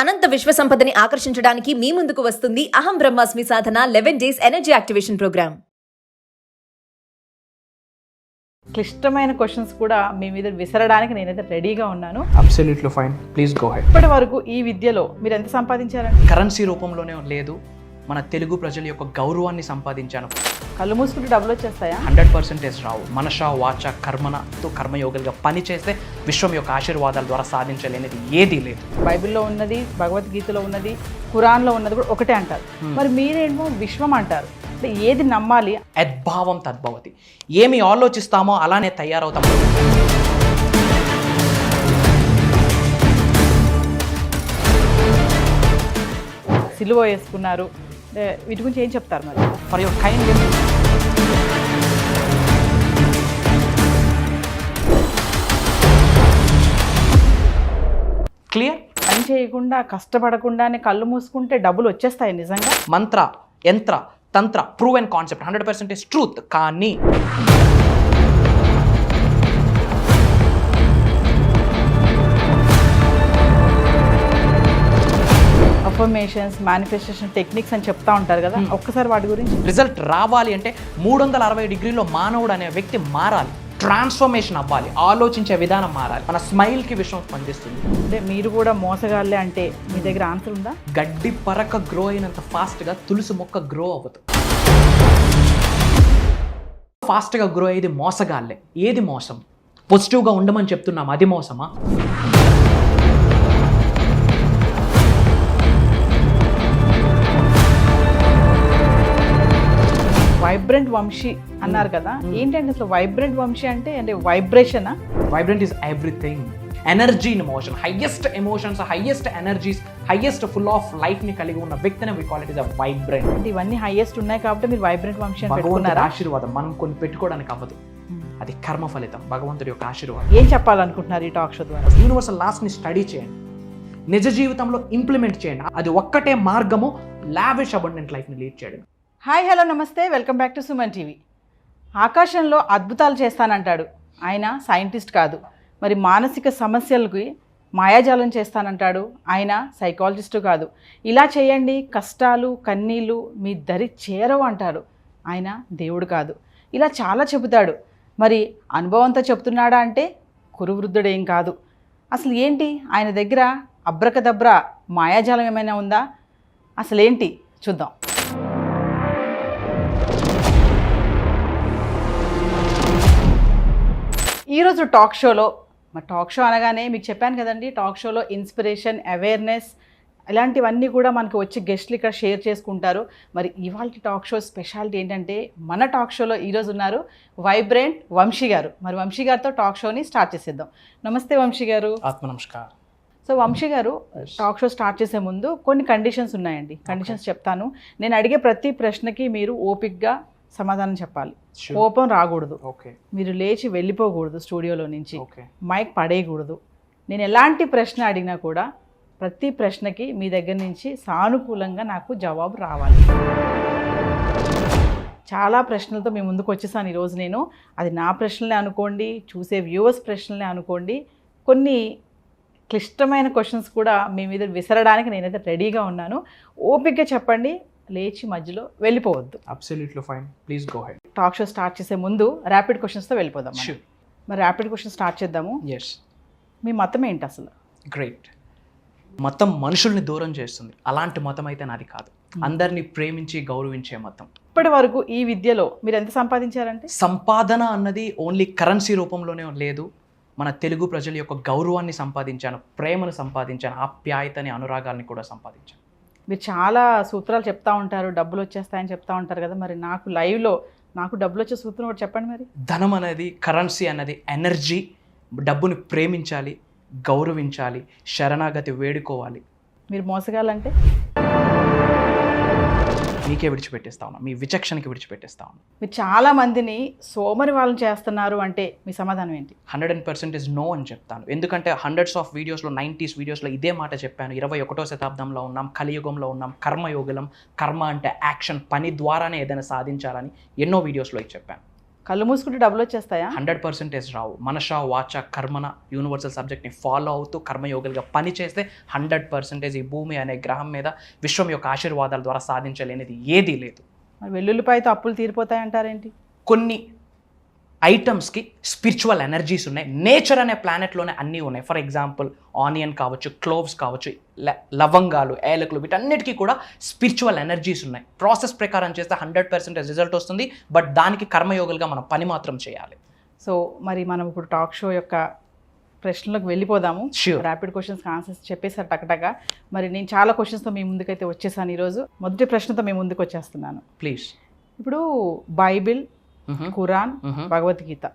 అనంత విశ్వ సంపదని ఆకర్షించడానికి మీ ముందుకు వస్తుంది అహం బ్రహ్మాస్మి సాధన 11 days ఎనర్జీ యాక్టివేషన్ ప్రోగ్రామ్. క్లిష్టమైన క్వశ్చన్స్ కూడా మీ మీద విసరడానికి నేనైతే రెడీగా ఉన్నాను. Absolutely fine, please go head. ఇప్పటి వరకు ఈ విద్యలో మీరు ఎంత సంపాదించారండి? కరెన్సీ రూపంలోనే లేదు, మన తెలుగు ప్రజల యొక్క గౌరవాన్ని సంపాదించాను. కళ్ళు మూసుకుంటే డబ్బులు వచ్చేస్తాయా? 100% రావు. మనష వాచ కర్మనతో కర్మయోగులుగా పని చేస్తే విశ్వం యొక్క ఆశీర్వాదాల ద్వారా సాధించలేనిది ఏదీ లేదు. బైబిల్లో ఉన్నది, భగవద్గీతలో ఉన్నది, ఖురాన్లో ఉన్నది కూడా ఒకటే అంటారు. మరి మీరేమో విశ్వం అంటారు. అంటే ఏది నమ్మాలి? యద్భావం తద్భవతి. ఏమి ఆలోచిస్తామో అలానే తయారవుతాం. సిలువ వేసుకున్నారు, వీటి గురించి ఏం చెప్తారు మరి? For your kind clear. పని చేయకుండా కష్టపడకుండానే కళ్ళు మూసుకుంటే డబ్బులు వచ్చేస్తాయి నిజంగా? మంత్ర, యంత్ర, తంత్ర ప్రూవెన్ కాన్సెప్ట్, 100% ట్రూత్. కానీ అఫర్మేషన్స్, మేనిఫెస్టేషన్ టెక్నిక్స్ అని చెప్తా ఉంటారు కదా, ఒక్కసారి వాటి గురించి. రిజల్ట్ రావాలి అంటే 360 డిగ్రీలో మానవుడు అనే వ్యక్తి మారాలి, ట్రాన్స్ఫర్మేషన్ అవ్వాలి, ఆలోచించే విధానం మారాలి. మన స్మైల్కి విషయం స్పందిస్తుంది. అంటే మీరు కూడా మోసగాళ్ళే అంటే మీ దగ్గర ఆన్సర్ ఉందా? గడ్డి పరక గ్రో అయినంత ఫాస్ట్గా తులసి మొక్క గ్రో అవ్వదు. ఫాస్ట్గా గ్రో అయ్యేది మోసగాళ్ళే. ఏది మోసం? పాజిటివ్గా ఉండమని చెప్తున్నాం, అది మోసమా? వైబ్రెంట్ వంశీ అన్నారు కదా, ఏంటంటే అసలు వైబ్రెంట్ వంశీ అంటే వైబ్రేషనా? Vibrant is everything. Energy in motion, highest emotions, highest energies, highest full of లైఫ్ని కలిగి ఉన్న వ్యక్తిని we call it is a vibrant. అంటే ఇవన్నీ హైయెస్ట్ ఉన్నాయి కాబట్టి మీరు వైబ్రెంట్ వంశీ అని భగవంతుడి పెట్టుకున్నారా? ఆశీర్వాదం మనం కొన్ని పెట్టుకోవడానికి అవ్వదు, అది కర్మ ఫలితం, భగవంతుడి యొక్క ఆశీర్వాదం. ఏం చెప్పాలనుకుంటున్నారు ఈ టాక్ షో ద్వారా? యూనివర్సల్ లాస్ని స్టడీ చేయండి, నిజ జీవితంలో ఇంప్లిమెంట్ చేయండి. అది ఒక్కటే మార్గము లావిష్ అబండెంట్ లైఫ్ని లీడ్ చేయడం. హాయ్, హలో, నమస్తే, welcome back to Suman TV. ఆకాశంలో అద్భుతాలు చేస్తానంటాడు ఆయన, సైంటిస్ట్ కాదు. మరి మానసిక సమస్యలకి మాయాజాలం చేస్తానంటాడు ఆయన, సైకాలజిస్టు కాదు. ఇలా చేయండి, కష్టాలు కన్నీళ్ళు మీ దరి చేరవు అంటాడు ఆయన, దేవుడు కాదు. ఇలా చాలా చెబుతాడు. మరి అనుభవంతో చెప్తున్నాడా అంటే కురువృద్ధుడేం కాదు. అసలు ఏంటి ఆయన దగ్గర అబ్రకదబ్రా మాయాజాలం ఏమైనా ఉందా? అసలేంటి చూద్దాం. ఈరోజు టాక్ షోలో, మరి టాక్ షో అనగానే మీకు చెప్పాను కదండి, టాక్ షోలో ఇన్స్పిరేషన్, అవేర్నెస్ ఇలాంటివన్నీ కూడా మనకు వచ్చి గెస్ట్లు ఇక్కడ షేర్ చేసుకుంటారు. మరి ఇవాళ టాక్ షో స్పెషాలిటీ ఏంటంటే, మన టాక్ షోలో ఈరోజు ఉన్నారు వైబ్రెంట్ వంశీ గారు. మరి వంశీ గారితో టాక్ షోని స్టార్ట్ చేసేద్దాం. నమస్తే వంశీ గారు. ఆత్మ నమస్కారం. సో వంశీ గారు, టాక్ షో స్టార్ట్ చేసే ముందు కొన్ని కండిషన్స్ ఉన్నాయండి. కండిషన్స్ చెప్తాను. నేను అడిగే ప్రతి ప్రశ్నకి మీరు ఓపిక్గా సమాధానం చెప్పాలి. కోపం రాకూడదు, మీరు లేచి వెళ్ళిపోకూడదు స్టూడియోలో నుంచి, మైక్ పడేయకూడదు. నేను ఎలాంటి ప్రశ్న అడిగినా కూడా ప్రతి ప్రశ్నకి మీ దగ్గర నుంచి సానుకూలంగా నాకు జవాబు రావాలి. చాలా ప్రశ్నలతో మీ ముందుకు వచ్చేసాను ఈరోజు నేను. అది నా ప్రశ్నలే అనుకోండి, చూసే వ్యూవర్స్ ప్రశ్నలే అనుకోండి. కొన్ని క్లిష్టమైన క్వశ్చన్స్ కూడా మీ మీద విసరడానికి నేనైతే రెడీగా ఉన్నాను. ఓపికగా చెప్పండి, లేచి మధ్యలో వెళ్ళిపోవద్దు. Absolutely fine, please go ahead. Talk show start చేసే ముందు ర్యాపిడ్ క్వశ్చన్స్తో వెళ్ళిపోదాం. మరి ర్యాపిడ్ క్వశ్చన్ స్టార్ట్ చేద్దాము. ఎస్. మీ మతం ఏంటి అసలు? గ్రేట్. మతం మనుషుల్ని దూరం చేస్తుంది, అలాంటి మతం అయితే నాది కాదు. అందరినీ ప్రేమించి గౌరవించే మతం. ఇప్పటి వరకు ఈ విద్యలో మీరు ఎంత సంపాదించారంటే? సంపాదన అన్నది ఓన్లీ కరెన్సీ రూపంలోనే లేదు, మన తెలుగు ప్రజల యొక్క గౌరవాన్ని సంపాదించాను, ప్రేమను సంపాదించాను, ఆప్యాయతని, అనురాగాల్ని కూడా సంపాదించాను. మీరు చాలా సూత్రాలు చెప్తా ఉంటారు, డబ్బులు వచ్చేస్తాయని చెప్తా ఉంటారు కదా, మరి నాకు లైవ్లో నాకు డబ్బులు వచ్చే సూత్రం ఒకటి చెప్పండి. మరి ధనం అనేది, కరెన్సీ అనేది ఎనర్జీ. డబ్బుని ప్రేమించాలి, గౌరవించాలి, శరణాగతి వేడుకోవాలి. మీరు మోసగాలంటే మీకే విడిచిపెట్టేస్తా ఉన్నా, మీ విచక్షణకి విడిచిపెట్టేస్తా ఉన్నా. మీరు చాలా మందిని సోమరి వాళ్ళని చేస్తున్నారు అంటే మీ సమాధానం ఏంటి? 100% నో అని చెప్తాను. ఎందుకంటే హండ్రెడ్స్ ఆఫ్ వీడియోస్లో, 90s వీడియోస్లో ఇదే మాట చెప్పాను. 21వ శతాబ్దంలో ఉన్నాం, కలియుగంలో ఉన్నాం, కర్మయోగులం. కర్మ అంటే యాక్షన్, పని ద్వారానే ఏదైనా సాధించాలని ఎన్నో వీడియోస్లో చెప్పాను. కళ్ళు మూసుకుంటే డబ్బులు వచ్చేస్తాయా? 100% రావు. మనష వాచ కర్మన యూనివర్సల్ సబ్జెక్ట్ని ఫాలో అవుతూ కర్మయోగులుగా పని చేస్తే 100% ఈ భూమి అనే గ్రహం మీద విశ్వం యొక్క ఆశీర్వాదాల ద్వారా సాధించలేనిది ఏదీ లేదు. మరి వెల్లుల్లిపాయతో అప్పులు తీరిపోతాయి అంటారేంటి? కొన్ని ఐటమ్స్కి స్పిరిచువల్ ఎనర్జీస్ ఉన్నాయి. నేచర్ అనే ప్లానెట్లోనే అన్నీ ఉన్నాయి. ఫర్ ఎగ్జాంపుల్ ఆనియన్ కావచ్చు, క్లోవ్స్ కావచ్చు, లవంగాలు, ఏలకులు, వీటన్నిటికీ కూడా స్పిరిచువల్ ఎనర్జీస్ ఉన్నాయి. ప్రాసెస్ ప్రకారం చేస్తే 100% రిజల్ట్ వస్తుంది. బట్ దానికి కర్మయోగులుగా మనం పని మాత్రం చేయాలి. సో మరి మనం ఇప్పుడు టాక్ షో యొక్క ప్రశ్నలకు వెళ్ళిపోదాము. Sure. ర్యాపిడ్ క్వశ్చన్స్కి ఆన్సర్స్ చెప్పేసారు టకటగా. మరి నేను చాలా క్వశ్చన్స్తో మీ ముందుకైతే వచ్చేసాను ఈరోజు. మొదటి ప్రశ్నతో మీ ముందుకు వచ్చేస్తున్నాను. ప్లీజ్. ఇప్పుడు బైబిల్, ఖురాన్, భగవద్గీత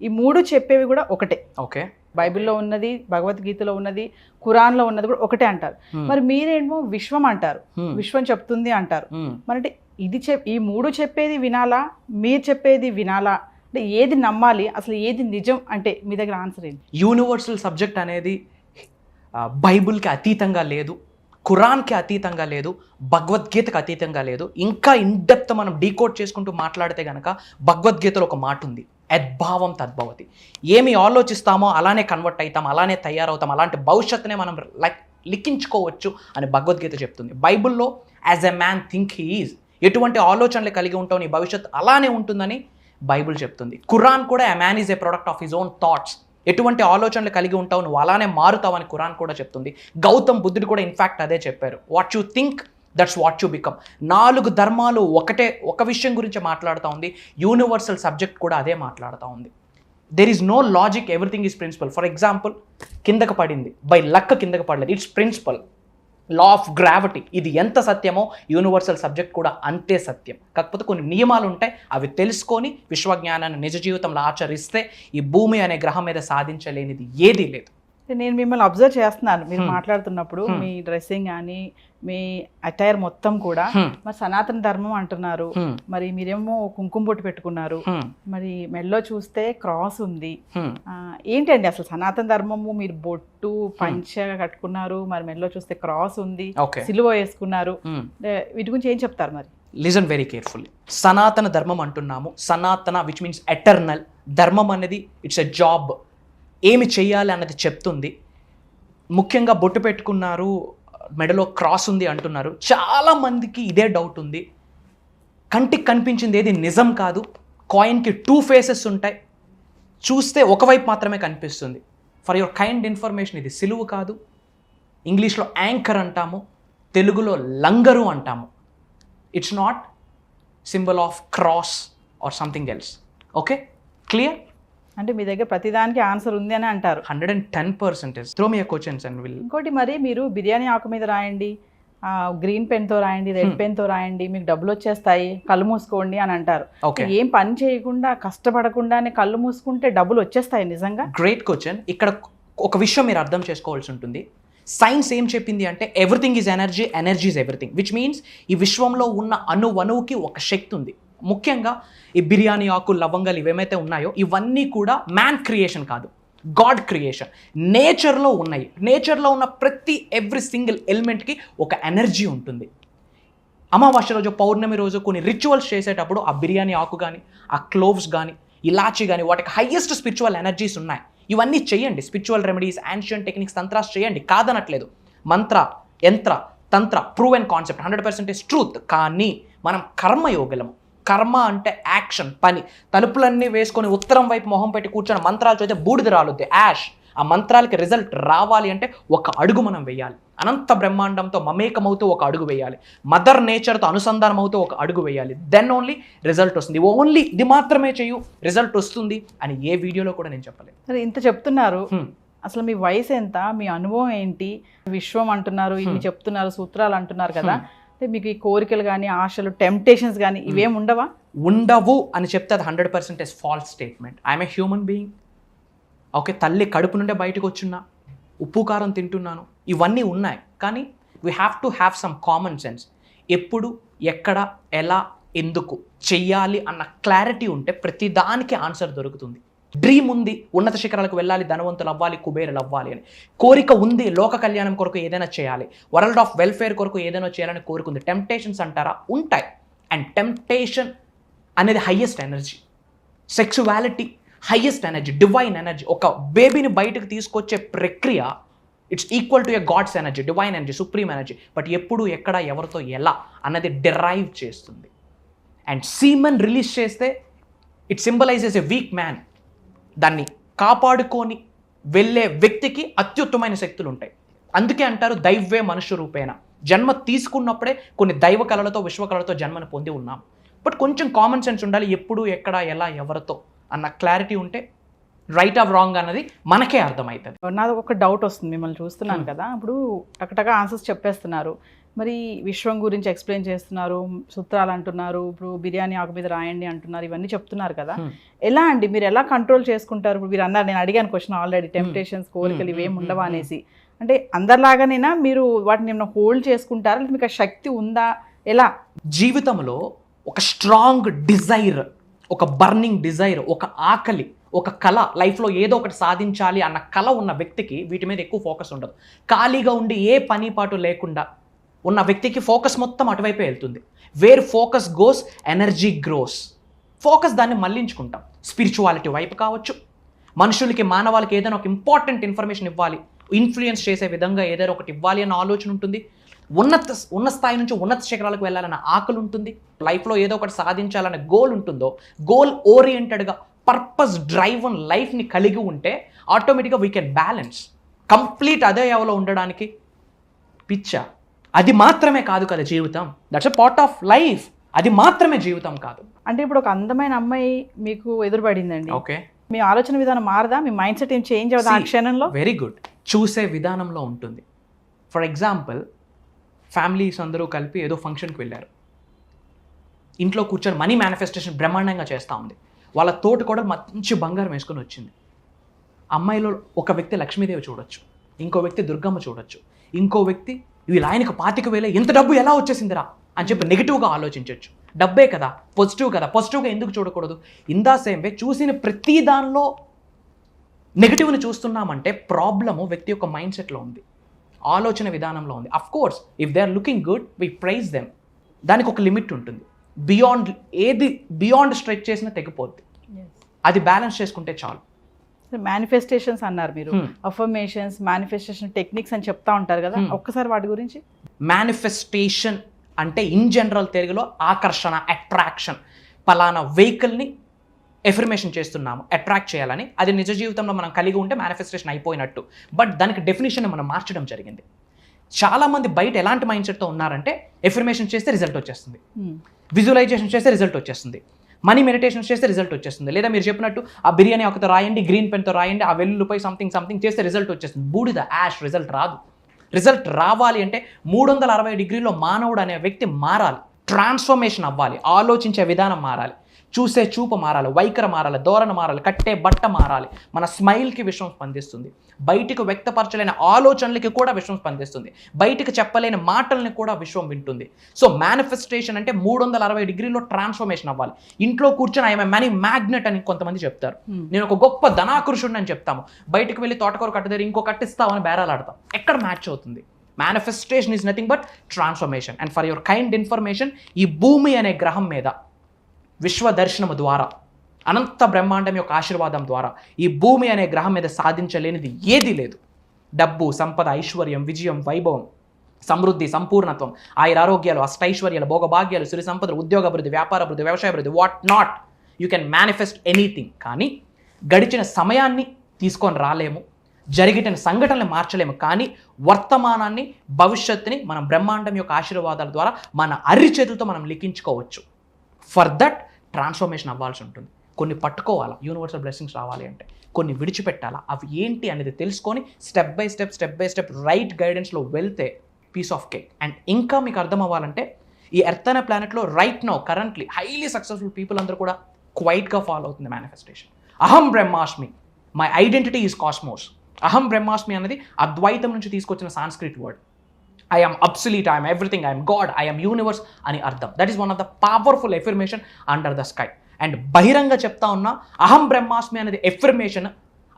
ఈ మూడు చెప్పేవి కూడా ఒకటే. ఓకే. బైబిల్లో ఉన్నది, భగవద్గీతలో ఉన్నది, ఖురాన్లో ఉన్నది కూడా ఒకటే అంటారు. మరి మీరేమో విశ్వం అంటారు, విశ్వం చెప్తుంది అంటారు. మరి అంటే ఈ మూడు చెప్పేది వినాలా, మీరు చెప్పేది వినాలా? అంటే ఏది నమ్మాలి, అసలు ఏది నిజం? అంటే మీ దగ్గర ఆన్సర్ ఏంటి? యూనివర్సల్ సబ్జెక్ట్ అనేది బైబిల్కి అతీతంగా లేదు, ఖురాన్కి అతీతంగా లేదు, భగవద్గీతకు అతీతంగా లేదు. ఇంకా ఇన్డెప్త్ మనం డీకోడ్ చేసుకుంటూ మాట్లాడితే కనుక భగవద్గీతలో ఒక మాట ఉంది, యద్భావం తద్భవతి. ఏమి ఆలోచిస్తామో అలానే కన్వర్ట్ అవుతాం, అలానే తయారవుతాం, అలాంటి భవిష్యత్తునే మనం లిఖించుకోవచ్చు అని భగవద్గీత చెప్తుంది. బైబిల్లో as a man think he is, ఎటువంటి ఆలోచనలు కలిగి ఉంటావు నీ భవిష్యత్తు అలానే ఉంటుందని బైబిల్ చెప్తుంది. ఖురాన్ కూడా a man is a product of his own thoughts, ఎటువంటి ఆలోచనలు కలిగి ఉంటావు నువ్వు అలానే మారుతావు అని ఖురాన్ కూడా చెప్తుంది. గౌతమ్ బుద్ధుడు కూడా ఇన్ఫ్యాక్ట్ అదే చెప్పారు, what you think that's what you become. 4 ధర్మాలు ఒక విషయం గురించి మాట్లాడుతూ ఉంది. యూనివర్సల్ సబ్జెక్ట్ కూడా అదే మాట్లాడుతూ ఉంది. There is no logic, everything is principle. For example, కిందకు పడింది, బై లక్ కిందకు పడలేదు, it's principle. Law of gravity ఇది ఎంత సత్యమో యూనివర్సల్ సబ్జెక్ట్ కూడా అంతే సత్యం. కాకపోతే కొన్ని నియమాలు ఉంటాయి, అవి తెలుసుకొని విశ్వజ్ఞానాన్ని నిజ జీవితంలో ఆచరిస్తే ఈ భూమి అనే గ్రహం మీద సాధించలేనిది ఏదీ లేదు. నేను మిమ్మల్ని అబ్జర్వ్ చేస్తున్నాను, మీరు మాట్లాడుతున్నప్పుడు మీ డ్రెస్సింగ్ కానీ మీ అటైర్ మొత్తం కూడా మరి సనాతన ధర్మం అంటున్నారు. మరి మీరేమో కుంకుమ బొట్టు పెట్టుకున్నారు, మరి మెడలో చూస్తే క్రాస్ ఉంది. ఏంటండి అసలు సనాతన ధర్మము? మీరు బొట్టు పంచ కట్టుకున్నారు, మరి మెడలో చూస్తే క్రాస్ ఉంది, సిలువ వేసుకున్నారు. వీటి గురించి ఏం చెప్తారు మరి? Listen very carefully. సనాతన ధర్మం అంటున్నాము. సనాతన విచ్ మీన్స్ ఎటర్నల్. ధర్మం అనేది ఇట్స్ ఎ జాబ్, ఏమి చెయ్యాలి అన్నది చెప్తుంది. ముఖ్యంగా బొట్టు పెట్టుకున్నారు, మెడలో క్రాస్ ఉంది అంటున్నారు. చాలామందికి ఇదే డౌట్ ఉంది. కంటికి కనిపించింది ఏది నిజం కాదు. కాయిన్కి 2 ఫేసెస్ ఉంటాయి, చూస్తే ఒకవైపు మాత్రమే కనిపిస్తుంది. ఫర్ యువర్ కైండ్ ఇన్ఫర్మేషన్, ఇది సిలువు కాదు. ఇంగ్లీష్లో యాంకర్ అంటాము, తెలుగులో లంగరు అంటాము. It's not symbol of cross or something else. Okay, clear? అంటే మీ దగ్గర ప్రతిదానికి ఆన్సర్ ఉంది అని అంటారు. 110%. Throw me questions and will. ఇంకోటి, మరి మీరు బిర్యానీ ఆకు మీద రాయండి, గ్రీన్ పెన్తో రాయండి, రెడ్ పెన్తో రాయండి, మీకు డబ్బులు వచ్చేస్తాయి, కళ్ళు మూసుకోండి అని అంటారు. ఏం పని చేయకుండా కష్టపడకుండానే కళ్ళు మూసుకుంటే డబ్బులు వచ్చేస్తాయి నిజంగా? Great question. ఇక్కడ ఒక విషయం మీరు అర్థం చేసుకోవాల్సి ఉంటుంది. సైన్స్ ఏం చెప్పింది అంటే everything is energy, energy is everything. Which means ఈ విశ్వంలో ఉన్న అణువుకి ఒక శక్తి ఉంది. ముఖ్యంగా ఈ బిర్యానీ ఆకు, లవంగాలు ఇవేమైతే ఉన్నాయో ఇవన్నీ కూడా మ్యాన్ క్రియేషన్ కాదు, గాడ్ క్రియేషన్. నేచర్లో ఉన్నాయి. నేచర్లో ఉన్న ఎవ్రీ సింగిల్ ఎలిమెంట్కి ఒక ఎనర్జీ ఉంటుంది. అమావాస్య రోజు, పౌర్ణమి రోజు కొన్ని రిచువల్స్ చేసేటప్పుడు ఆ బిర్యానీ ఆకు కానీ, ఆ క్లోవ్స్ కానీ, ఇలాచి కానీ, వాటికి హైయెస్ట్ స్పిరిచువల్ ఎనర్జీస్ ఉన్నాయి. ఇవన్నీ చేయండి. స్పిరిచువల్ రెమెడీస్, యాన్షియంట్ టెక్నిక్స్, తంత్రాస్ చేయండి, కాదనట్లేదు. మంత్ర, యంత్ర, తంత్ర ప్రూవ్ అండ్ కాన్సెప్ట్ 100% ట్రూత్. కానీ మనం కర్మయోగులము. కర్మ అంటే యాక్షన్, పని. తలుపులన్నీ వేసుకొని ఉత్తరం వైపు మొహం పెట్టి కూర్చొని మంత్రాలు చదివితే బూడిద రాలుద్ది, యాష్. ఆ మంత్రాలకి రిజల్ట్ రావాలి అంటే ఒక అడుగు మనం వేయాలి. అనంత బ్రహ్మాండంతో మమేకమవుతూ ఒక అడుగు వేయాలి. మదర్ నేచర్తో అనుసంధానం అవుతూ ఒక అడుగు వేయాలి. దెన్ ఓన్లీ రిజల్ట్ వస్తుంది. ఓన్లీ ఇది మాత్రమే చేయు, రిజల్ట్ వస్తుంది అని ఏ వీడియోలో కూడా నేను చెప్పలేదు. సరే, ఇంత చెప్తున్నారు, అసలు మీ వయసు ఎంత, మీ అనుభవం ఏంటి? విశ్వం అంటున్నారు, ఇవి చెప్తున్నారు, సూత్రాలు అంటున్నారు కదా, అంటే మీకు ఈ కోరికలు కానీ, ఆశలు, టెంప్టేషన్స్ కానీ ఇవేం ఉండవా? ఉండవు అని చెప్తే అది 100% false statement. I'm a human being. Okay, తల్లి కడుపు నుండే బయటకు వచ్చున్నా, ఉప్పు కారం తింటున్నాను, ఇవన్నీ ఉన్నాయి. కానీ we have to have some common sense. ఎప్పుడు, ఎక్కడ, ఎలా, ఎందుకు చెయ్యాలి అన్న క్లారిటీ ఉంటే ప్రతి దానికి ఆన్సర్ దొరుకుతుంది. డ్రీమ్ ఉంది, ఉన్నత శిఖరాలకు వెళ్ళాలి, ధనవంతులు అవ్వాలి, కుబేరులు అవ్వాలి అని కోరిక ఉంది. లోక కళ్యాణం కొరకు ఏదైనా చేయాలి, వరల్డ్ ఆఫ్ వెల్ఫేర్ కొరకు ఏదైనా చేయాలని కోరుకుంది. టెంప్టేషన్స్ అంటారా? ఉంటాయి. అండ్ టెంప్టేషన్ అనేది highest energy. Sexuality highest energy, divine energy. ఒక బేబీని బయటకు తీసుకొచ్చే ప్రక్రియ it's equal to a God's energy, divine energy, supreme energy. But ఎప్పుడు, ఎక్కడ, ఎవరితో, ఎలా అన్నది డిరైవ్ చేస్తుంది. అండ్ సీమన్ రిలీజ్ చేస్తే it symbolises a weak man. దాన్ని కాపాడుకొని వెళ్ళే వ్యక్తికి అత్యుత్తమైన శక్తులు ఉంటాయి. అందుకే అంటారు దైవే మనుష్య రూపేణ. జన్మ తీసుకున్నప్పుడే కొన్ని దైవ కళలతో, విశ్వకళలతో జన్మను పొంది ఉన్నాం. బట్ కొంచెం కామన్ సెన్స్ ఉండాలి. ఎప్పుడు, ఎక్కడ, ఎలా, ఎవరితో అన్న క్లారిటీ ఉంటే రైట్ ఆఫ్ రాంగ్ అన్నది మనకే అర్థమవుతుంది. నాది ఒక డౌట్ వస్తుంది, మిమ్మల్ని చూస్తున్నాను కదా, ఇప్పుడు టకటగా ఆన్సర్స్ చెప్పేస్తున్నారు, మరి విశ్వం గురించి ఎక్స్ప్లెయిన్ చేస్తున్నారు, సూత్రాలు అంటున్నారు, ఇప్పుడు బిర్యానీ ఆకు మీద రాయండి అంటున్నారు, ఇవన్నీ చెప్తున్నారు కదా. ఎలా అండి మీరు ఎలా కంట్రోల్ చేసుకుంటారు? ఇప్పుడు మీరు అన్నారు, నేను అడిగాను క్వశ్చన్ ఆల్రెడీ, టెంప్టేషన్స్, కోరికలు ఇవేమి ఉండవా అనేసి. అంటే అందరిలాగానైనా మీరు వాటిని ఏమైనా హోల్డ్ చేసుకుంటారా, మీకు ఆ శక్తి ఉందా, ఎలా? జీవితంలో ఒక స్ట్రాంగ్ డిజైర్, ఒక బర్నింగ్ డిజైర్, ఒక ఆకలి, ఒక కళ, లైఫ్లో ఏదో ఒకటి సాధించాలి అన్న కళ ఉన్న వ్యక్తికి వీటి మీద ఎక్కువ ఫోకస్ ఉండదు. ఖాళీగా ఉండి ఏ పని పాటు లేకుండా ఉన్న వ్యక్తికి ఫోకస్ మొత్తం అటువైపే వెళ్తుంది. Where focus goes energy grows. Focus దాన్ని మళ్లించుకుంటాం. స్పిరిచువాలిటీ వైపు కావచ్చు, మనుషులకి, మానవాళికి ఏదైనా ఒక ఇంపార్టెంట్ ఇన్ఫర్మేషన్ ఇవ్వాలి, ఇన్ఫ్లుయెన్స్ చేసే విధంగా ఏదైనా ఒకటి ఇవ్వాలి అన్న ఆలోచన ఉంటుంది. ఉన్న స్థాయి నుంచి ఉన్నత శిఖరాలకు వెళ్ళాలన్న ఆకలి ఉంటుంది. లైఫ్లో ఏదో ఒకటి సాధించాలనే గోల్ ఉంటుందో, గోల్ ఓరియంటెడ్గా పర్పస్ డ్రైవ్ ఆన్ లైఫ్ని కలిగి ఉంటే ఆటోమేటిక్గా వీ కెన్ బ్యాలెన్స్. కంప్లీట్ అదే ఎవలో ఉండడానికి పిచ్చ. అది మాత్రమే కాదు కదా జీవితం. That's a part of life. అది మాత్రమే జీవితం కాదు. అంటే ఇప్పుడు ఒక అందమైన అమ్మాయి మీకు ఎదురుపడిందండి, ఓకే, మీ ఆలోచన విధానం మారదా? మీ మైండ్ సెట్ ఏం చేంజ్ అవుదా ఆ క్షణంలో? Very good. చూసే విధానంలో ఉంటుంది. ఫర్ ఎగ్జాంపుల్, ఫ్యామిలీస్ అందరూ కలిపి ఏదో ఫంక్షన్కి వెళ్ళారు. ఇంట్లో కూర్చొని మనీ మేనిఫెస్టేషన్ బ్రహ్మాండంగా చేస్తూ ఉంది. వాళ్ళ తోటి కూడా మంచి బంగారం వేసుకొని వచ్చింది. అమ్మాయిలో ఒక వ్యక్తి లక్ష్మీదేవి చూడొచ్చు, ఇంకో వ్యక్తి దుర్గమ్మ చూడొచ్చు, ఇంకో వ్యక్తి వీళ్ళు ఆయనకు 25,000 ఇంత డబ్బు ఎలా వచ్చేసిందిరా అని చెప్పి నెగిటివ్గా ఆలోచించవచ్చు. డబ్బే కదా, పాజిటివ్ కదా, పాజిటివ్గా ఎందుకు చూడకూడదు? ఇన్ ద సేమ్ వే చూసిన ప్రతి దానిలో నెగిటివ్ని చూస్తున్నామంటే ప్రాబ్లము వ్యక్తి యొక్క మైండ్ సెట్లో ఉంది, ఆలోచన విధానంలో ఉంది. Of course if they are looking good we praise them. దానికి ఒక లిమిట్ ఉంటుంది. బియాండ్ స్ట్రెచ్ చేసినా తెగిపోద్ది. అది బ్యాలెన్స్ చేసుకుంటే చాలు. మేనిఫెస్టేషన్స్ అన్నారు మీరు, అఫర్మేషన్స్, మేనిఫెస్టేషన్ టెక్నిక్స్ అని చెప్తా ఉంటారు కదా, ఒక్కసారి వాటి గురించి. మేనిఫెస్టేషన్ అంటే ఇన్ జనరల్ తెలుగులో ఆకర్షణ, అట్రాక్షన్. పలానా వెహికల్ని ఎఫర్మేషన్ చేస్తున్నాము అట్రాక్ట్ చేయాలని, అది నిజ జీవితంలో మనం కలిగి ఉంటే మేనిఫెస్టేషన్ అయిపోయినట్టు. బట్ దానికి డెఫినేషన్ మనం మార్చడం జరిగింది. చాలామంది బయట ఎలాంటి మైండ్ సెట్తో ఉన్నారంటే ఎఫర్మేషన్ చేస్తే రిజల్ట్ వచ్చేస్తుంది, విజువలైజేషన్ చేస్తే రిజల్ట్ వచ్చేస్తుంది, మనీ మెడిటేషన్ చేస్తే రిజల్ట్ వచ్చేస్తుంది, లేదా మీరు చెప్పినట్టు ఆ బిర్యానీ ఒకతో రాయండి, గ్రీన్ పెన్తో రాయండి, ఆ వెల్లుల్లిపై సంథింగ్ చేస్తే రిజల్ట్ వచ్చేస్తుంది. బూడిద, యాష్, రిజల్ట్ రాదు. రిజల్ట్ రావాలి అంటే 360 డిగ్రీలో మానవుడు అనే వ్యక్తి మారాలి, ట్రాన్స్ఫర్మేషన్ అవ్వాలి, ఆలోచించే విధానం మారాలి, చూసే చూపు మారాలి, వైఖరి మారాలి, ధోరణ మారాలి, కట్టే బట్ట మారాలి. మన స్మైల్కి విశ్వం స్పందిస్తుంది, బయటికి వ్యక్తపరచలేని ఆలోచనలకి కూడా విశ్వం స్పందిస్తుంది, బయటికి చెప్పలేని మాటల్ని కూడా విశ్వం వింటుంది. సో మేనిఫెస్టేషన్ అంటే 360 డిగ్రీలో ట్రాన్స్ఫర్మేషన్ అవ్వాలి. ఇంట్లో కూర్చొని ఐఎమ్ మనీ మ్యాగ్నెట్ అని కొంతమంది చెప్తారు, నేను ఒక గొప్ప ధనాకృషుడిని అని చెప్తాము. బయటకు వెళ్ళి తోటకూర కట్టదేరు ఇంకో కట్టిస్తామని బేరాలాడతాం. ఎక్కడ మ్యాచ్ అవుతుంది? Manifestation is nothing but transformation. And for your kind information, ఈ భూమి అనే గ్రహం మీద విశ్వ దర్శనము ద్వారా, అనంత బ్రహ్మాండం యొక్క ఆశీర్వాదం ద్వారా ఈ భూమి అనే గ్రహం మీద సాధించలేనిది ఏదీ లేదు. డబ్బు, సంపద, ఐశ్వర్యం, విజయం, వైభవం, సమృద్ధి, సంపూర్ణత్వం, ఆయురారోగ్యాలు, అష్టైశ్వర్యాలు, భోగభాగ్యాలు, సిరి సంపదలు, ఉద్యోగాభివృద్ధి, వ్యాపారాభివృద్ధి, వ్యవసాయాభివృద్ధి, what not. You can manifest anything. కానీ గడిచిన సమయాన్ని తీసుకొని రాలేము, జరిగిన సంఘటనలు మార్చలేము, కానీ వర్తమానాన్ని, భవిష్యత్తుని మనం బ్రహ్మాండం యొక్క ఆశీర్వాదాల ద్వారా మన అరిచేతులతో మనం లిఖించుకోవచ్చు. ఫర్ దట్ ట్రాన్స్ఫర్మేషన్ అవ్వాల్సి ఉంటుంది. కొన్ని పట్టుకోవాలా, యూనివర్సల్ బ్లెస్సింగ్స్ రావాలి అంటే కొన్ని విడిచిపెట్టాలా. అవి ఏంటి అనేది తెలుసుకొని స్టెప్ బై స్టెప్ రైట్ గైడెన్స్లో వెళ్తే పీస్ ఆఫ్ కేక్. అండ్ ఇంకా మీకు అర్థం అవ్వాలంటే ఈ ఎర్త్ అనే ప్లానెట్లో right now currently highly successful people అందరూ కూడా క్వైట్గా ఫాలో అవుతుంది మేనిఫెస్టేషన్. అహం బ్రహ్మాస్మి, మై ఐడెంటిటీ ఈజ్ కాస్మోస్. అహం బ్రహ్మాస్మి అనేది అద్వైతం నుంచి తీసుకొచ్చిన Sanskrit word. I am absolute, I am everything, I am God, I am universe అని అర్థం. That is one of the powerful affirmation under the sky. And బహిరంగ చెప్తా ఉన్నా అహం బ్రహ్మాస్మి అనేది ఎఫర్మేషన్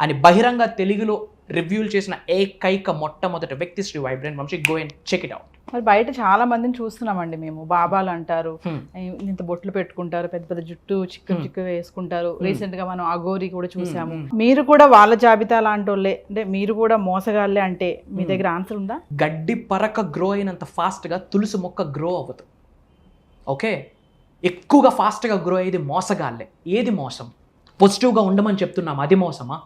అని బహిరంగ తెలుగులో రివ్యూలు చేసిన ఏకైక మొట్టమొదటి వ్యక్తి Shri Vibrant Vamsi. Go and check it out. మరి బయట చాలా మందిని చూస్తున్నామండి మేము, బాబాలు అంటారు, ఇంత బొట్లు పెట్టుకుంటారు, పెద్ద పెద్ద జుట్టు చిక్కు వేసుకుంటారు. రీసెంట్ గా మనం అఘోరి కూడా చూసాము. మీరు కూడా వాళ్ళ జాబితా లాంటి వాళ్ళే, అంటే మీరు కూడా మోసగాళ్ళే అంటే మీ దగ్గర ఆన్సర్ ఉందా? గడ్డి పరక గ్రో అయినంత ఫాస్ట్గా తులసి మొక్క గ్రో అవ్వదు. ఓకే, ఎక్కువగా ఫాస్ట్గా గ్రో అయ్యేది మోసగాళ్ళే. ఏది మోసం? పాజిటివ్గా ఉండమని చెప్తున్నాం, అది మోసమా?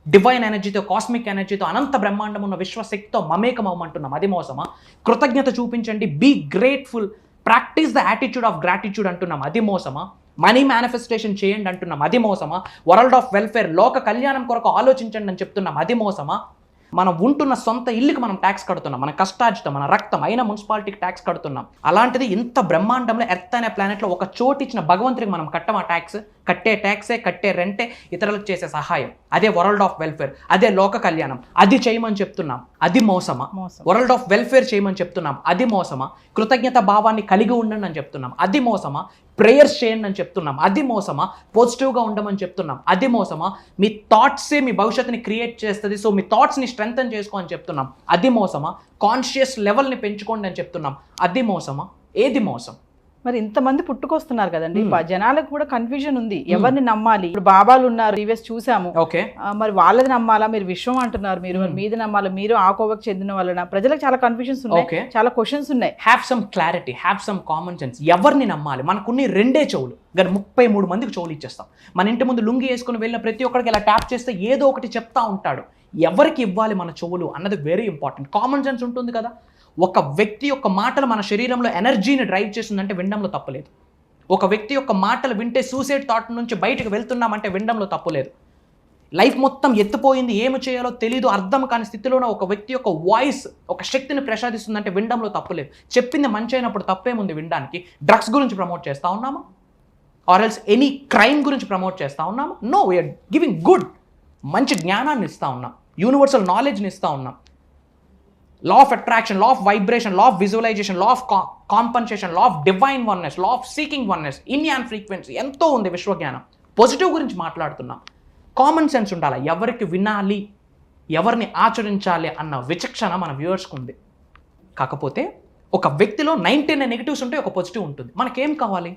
డివైన్ ఎనర్జీతో, కాస్మిక్ ఎనర్జీతో, అనంత బ్రహ్మాండం ఉన్న విశ్వశక్తితో మమేకం అవ్వమంటున్నాం, అది మోసమా? కృతజ్ఞత చూపించండి, be grateful, practice the attitude of gratitude అంటున్నాం, అది మోసమా? మనీ మేనిఫెస్టేషన్ చేయండి అంటున్నాం, అది మోసమా? వరల్డ్ ఆఫ్ వెల్ఫేర్, లోక కళ్యాణం కొరకు ఆలోచించండి అని చెప్తున్నాం, అది మోసమా? మనం ఉంటున్న సొంత ఇల్లుకి మనం ట్యాక్స్ కడుతున్నాం, మన కష్టార్జితం, మన రక్తం అయిన మున్సిపాలిటీకి ట్యాక్స్ కడుతున్నాం. అలాంటిది ఇంత బ్రహ్మాండంలో ఎర్త్ అనే ప్లానెట్లో ఒక చోటు ఇచ్చిన భగవంతుడికి మనం కట్టమా ట్యాక్స్? కట్టే ట్యాక్సే, కట్టే రెంటే ఇతరులకు చేసే సహాయం, అదే వరల్డ్ ఆఫ్ వెల్ఫేర్, అదే లోక కళ్యాణం, అది చేయమని చెప్తున్నాం, అది మోసమా? వరల్డ్ ఆఫ్ వెల్ఫేర్ చేయమని చెప్తున్నాం, అది మోసమా? కృతజ్ఞత భావాన్ని కలిగి ఉండండి అని చెప్తున్నాం, అది మోసమా? ప్రేయర్స్ చేయండి అని చెప్తున్నాం, అది మోసమా? పాజిటివ్గా ఉండమని చెప్తున్నాం, అది మోసమా? మీ థాట్సే మీ భవిష్యత్తుని క్రియేట్ చేస్తుంది, సో మీ థాట్స్ని స్ట్రెంగ్తన్ చేసుకో అని చెప్తున్నాం, అది మోసమా? కాన్షియస్ లెవెల్ని పెంచుకోండి అని చెప్తున్నాం, అది మోసమా? ఏది మోసం? మరి ఇంతమంది పుట్టుకొస్తున్నారు కదండి, జనాలకు కూడా కన్ఫ్యూజన్ ఉంది, ఎవరిని నమ్మాలి? ఇప్పుడు బాబాలు ఉన్నారు, ప్రీవియస్ చూసాము, ఓకే, మరి వాళ్ళది నమ్మాలా? మీరు విశ్వం అంటున్నారు, మీరు మీది నమ్మాలా? మీరు ఆ కోవకు చెందిన వాళ్ళన? ప్రజలకు చాలా కన్ఫ్యూజన్స్ ఉన్నాయి, చాలా క్వశ్చన్స్ ఉన్నాయి. Have some clarity, have some common sense. ఎవరిని నమ్మాలి? మనకున్ని రెండే చెవులు, కానీ 33 మందికి చెవులు ఇచ్చేస్తాం. మన ఇంటి ముందు లుంగి వేసుకుని వెళ్ళిన ప్రతి ఒక్కరికి ఇలా ట్యాప్ చేస్తే ఏదో ఒకటి చెప్తా ఉంటాడు. ఎవరికి ఇవ్వాలి మన చెవులు అన్నది వెరీ ఇంపార్టెంట్. కామన్ సెన్స్ ఉంటుంది కదా. ఒక వ్యక్తి యొక్క మాటలు మన శరీరంలో ఎనర్జీని డ్రైవ్ చేస్తుందంటే వినడంలో తప్పులేదు. ఒక వ్యక్తి యొక్క మాటలు వింటే సూసైడ్ థాట్ నుంచి బయటకు వెళ్తున్నామంటే వినడంలో తప్పులేదు. లైఫ్ మొత్తం ఎత్తిపోయింది, ఏమి చేయాలో తెలీదు, అర్థం కాని స్థితిలోనే ఒక వ్యక్తి యొక్క వాయిస్ ఒక శక్తిని ప్రసాదిస్తుందంటే వినడంలో తప్పులేదు. చెప్పింది మంచి అయినప్పుడు తప్పేముంది వినడానికి? డ్రగ్స్ గురించి ప్రమోట్ చేస్తూ ఉన్నామా? ఆర్ ఎల్స్ ఎనీ క్రైమ్ గురించి ప్రమోట్ చేస్తూ ఉన్నామా? నో, వీఆర్ గివింగ్ గుడ్, మంచి జ్ఞానాన్ని ఇస్తూ ఉన్నాం, యూనివర్సల్ నాలెడ్జ్ని ఇస్తూ ఉన్నాం. Law of attraction, law of vibration, law of visualisation, law of compensation, law of divine oneness, law of seeking oneness, ఇన్యాన్ ఫ్రీక్వెన్సీ, ఎంతో ఉంది విశ్వజ్ఞానం. పాజిటివ్ గురించి మాట్లాడుతున్నాం. కామన్ సెన్స్ ఉండాలి, ఎవరికి వినాలి, ఎవరిని ఆచరించాలి అన్న విచక్షణ మన వ్యూవర్స్కి ఉంది. కాకపోతే ఒక వ్యక్తిలో 99 నెగిటివ్స్ ఉంటే ఒక పాజిటివ్ ఉంటుంది. మనకేం కావాలి?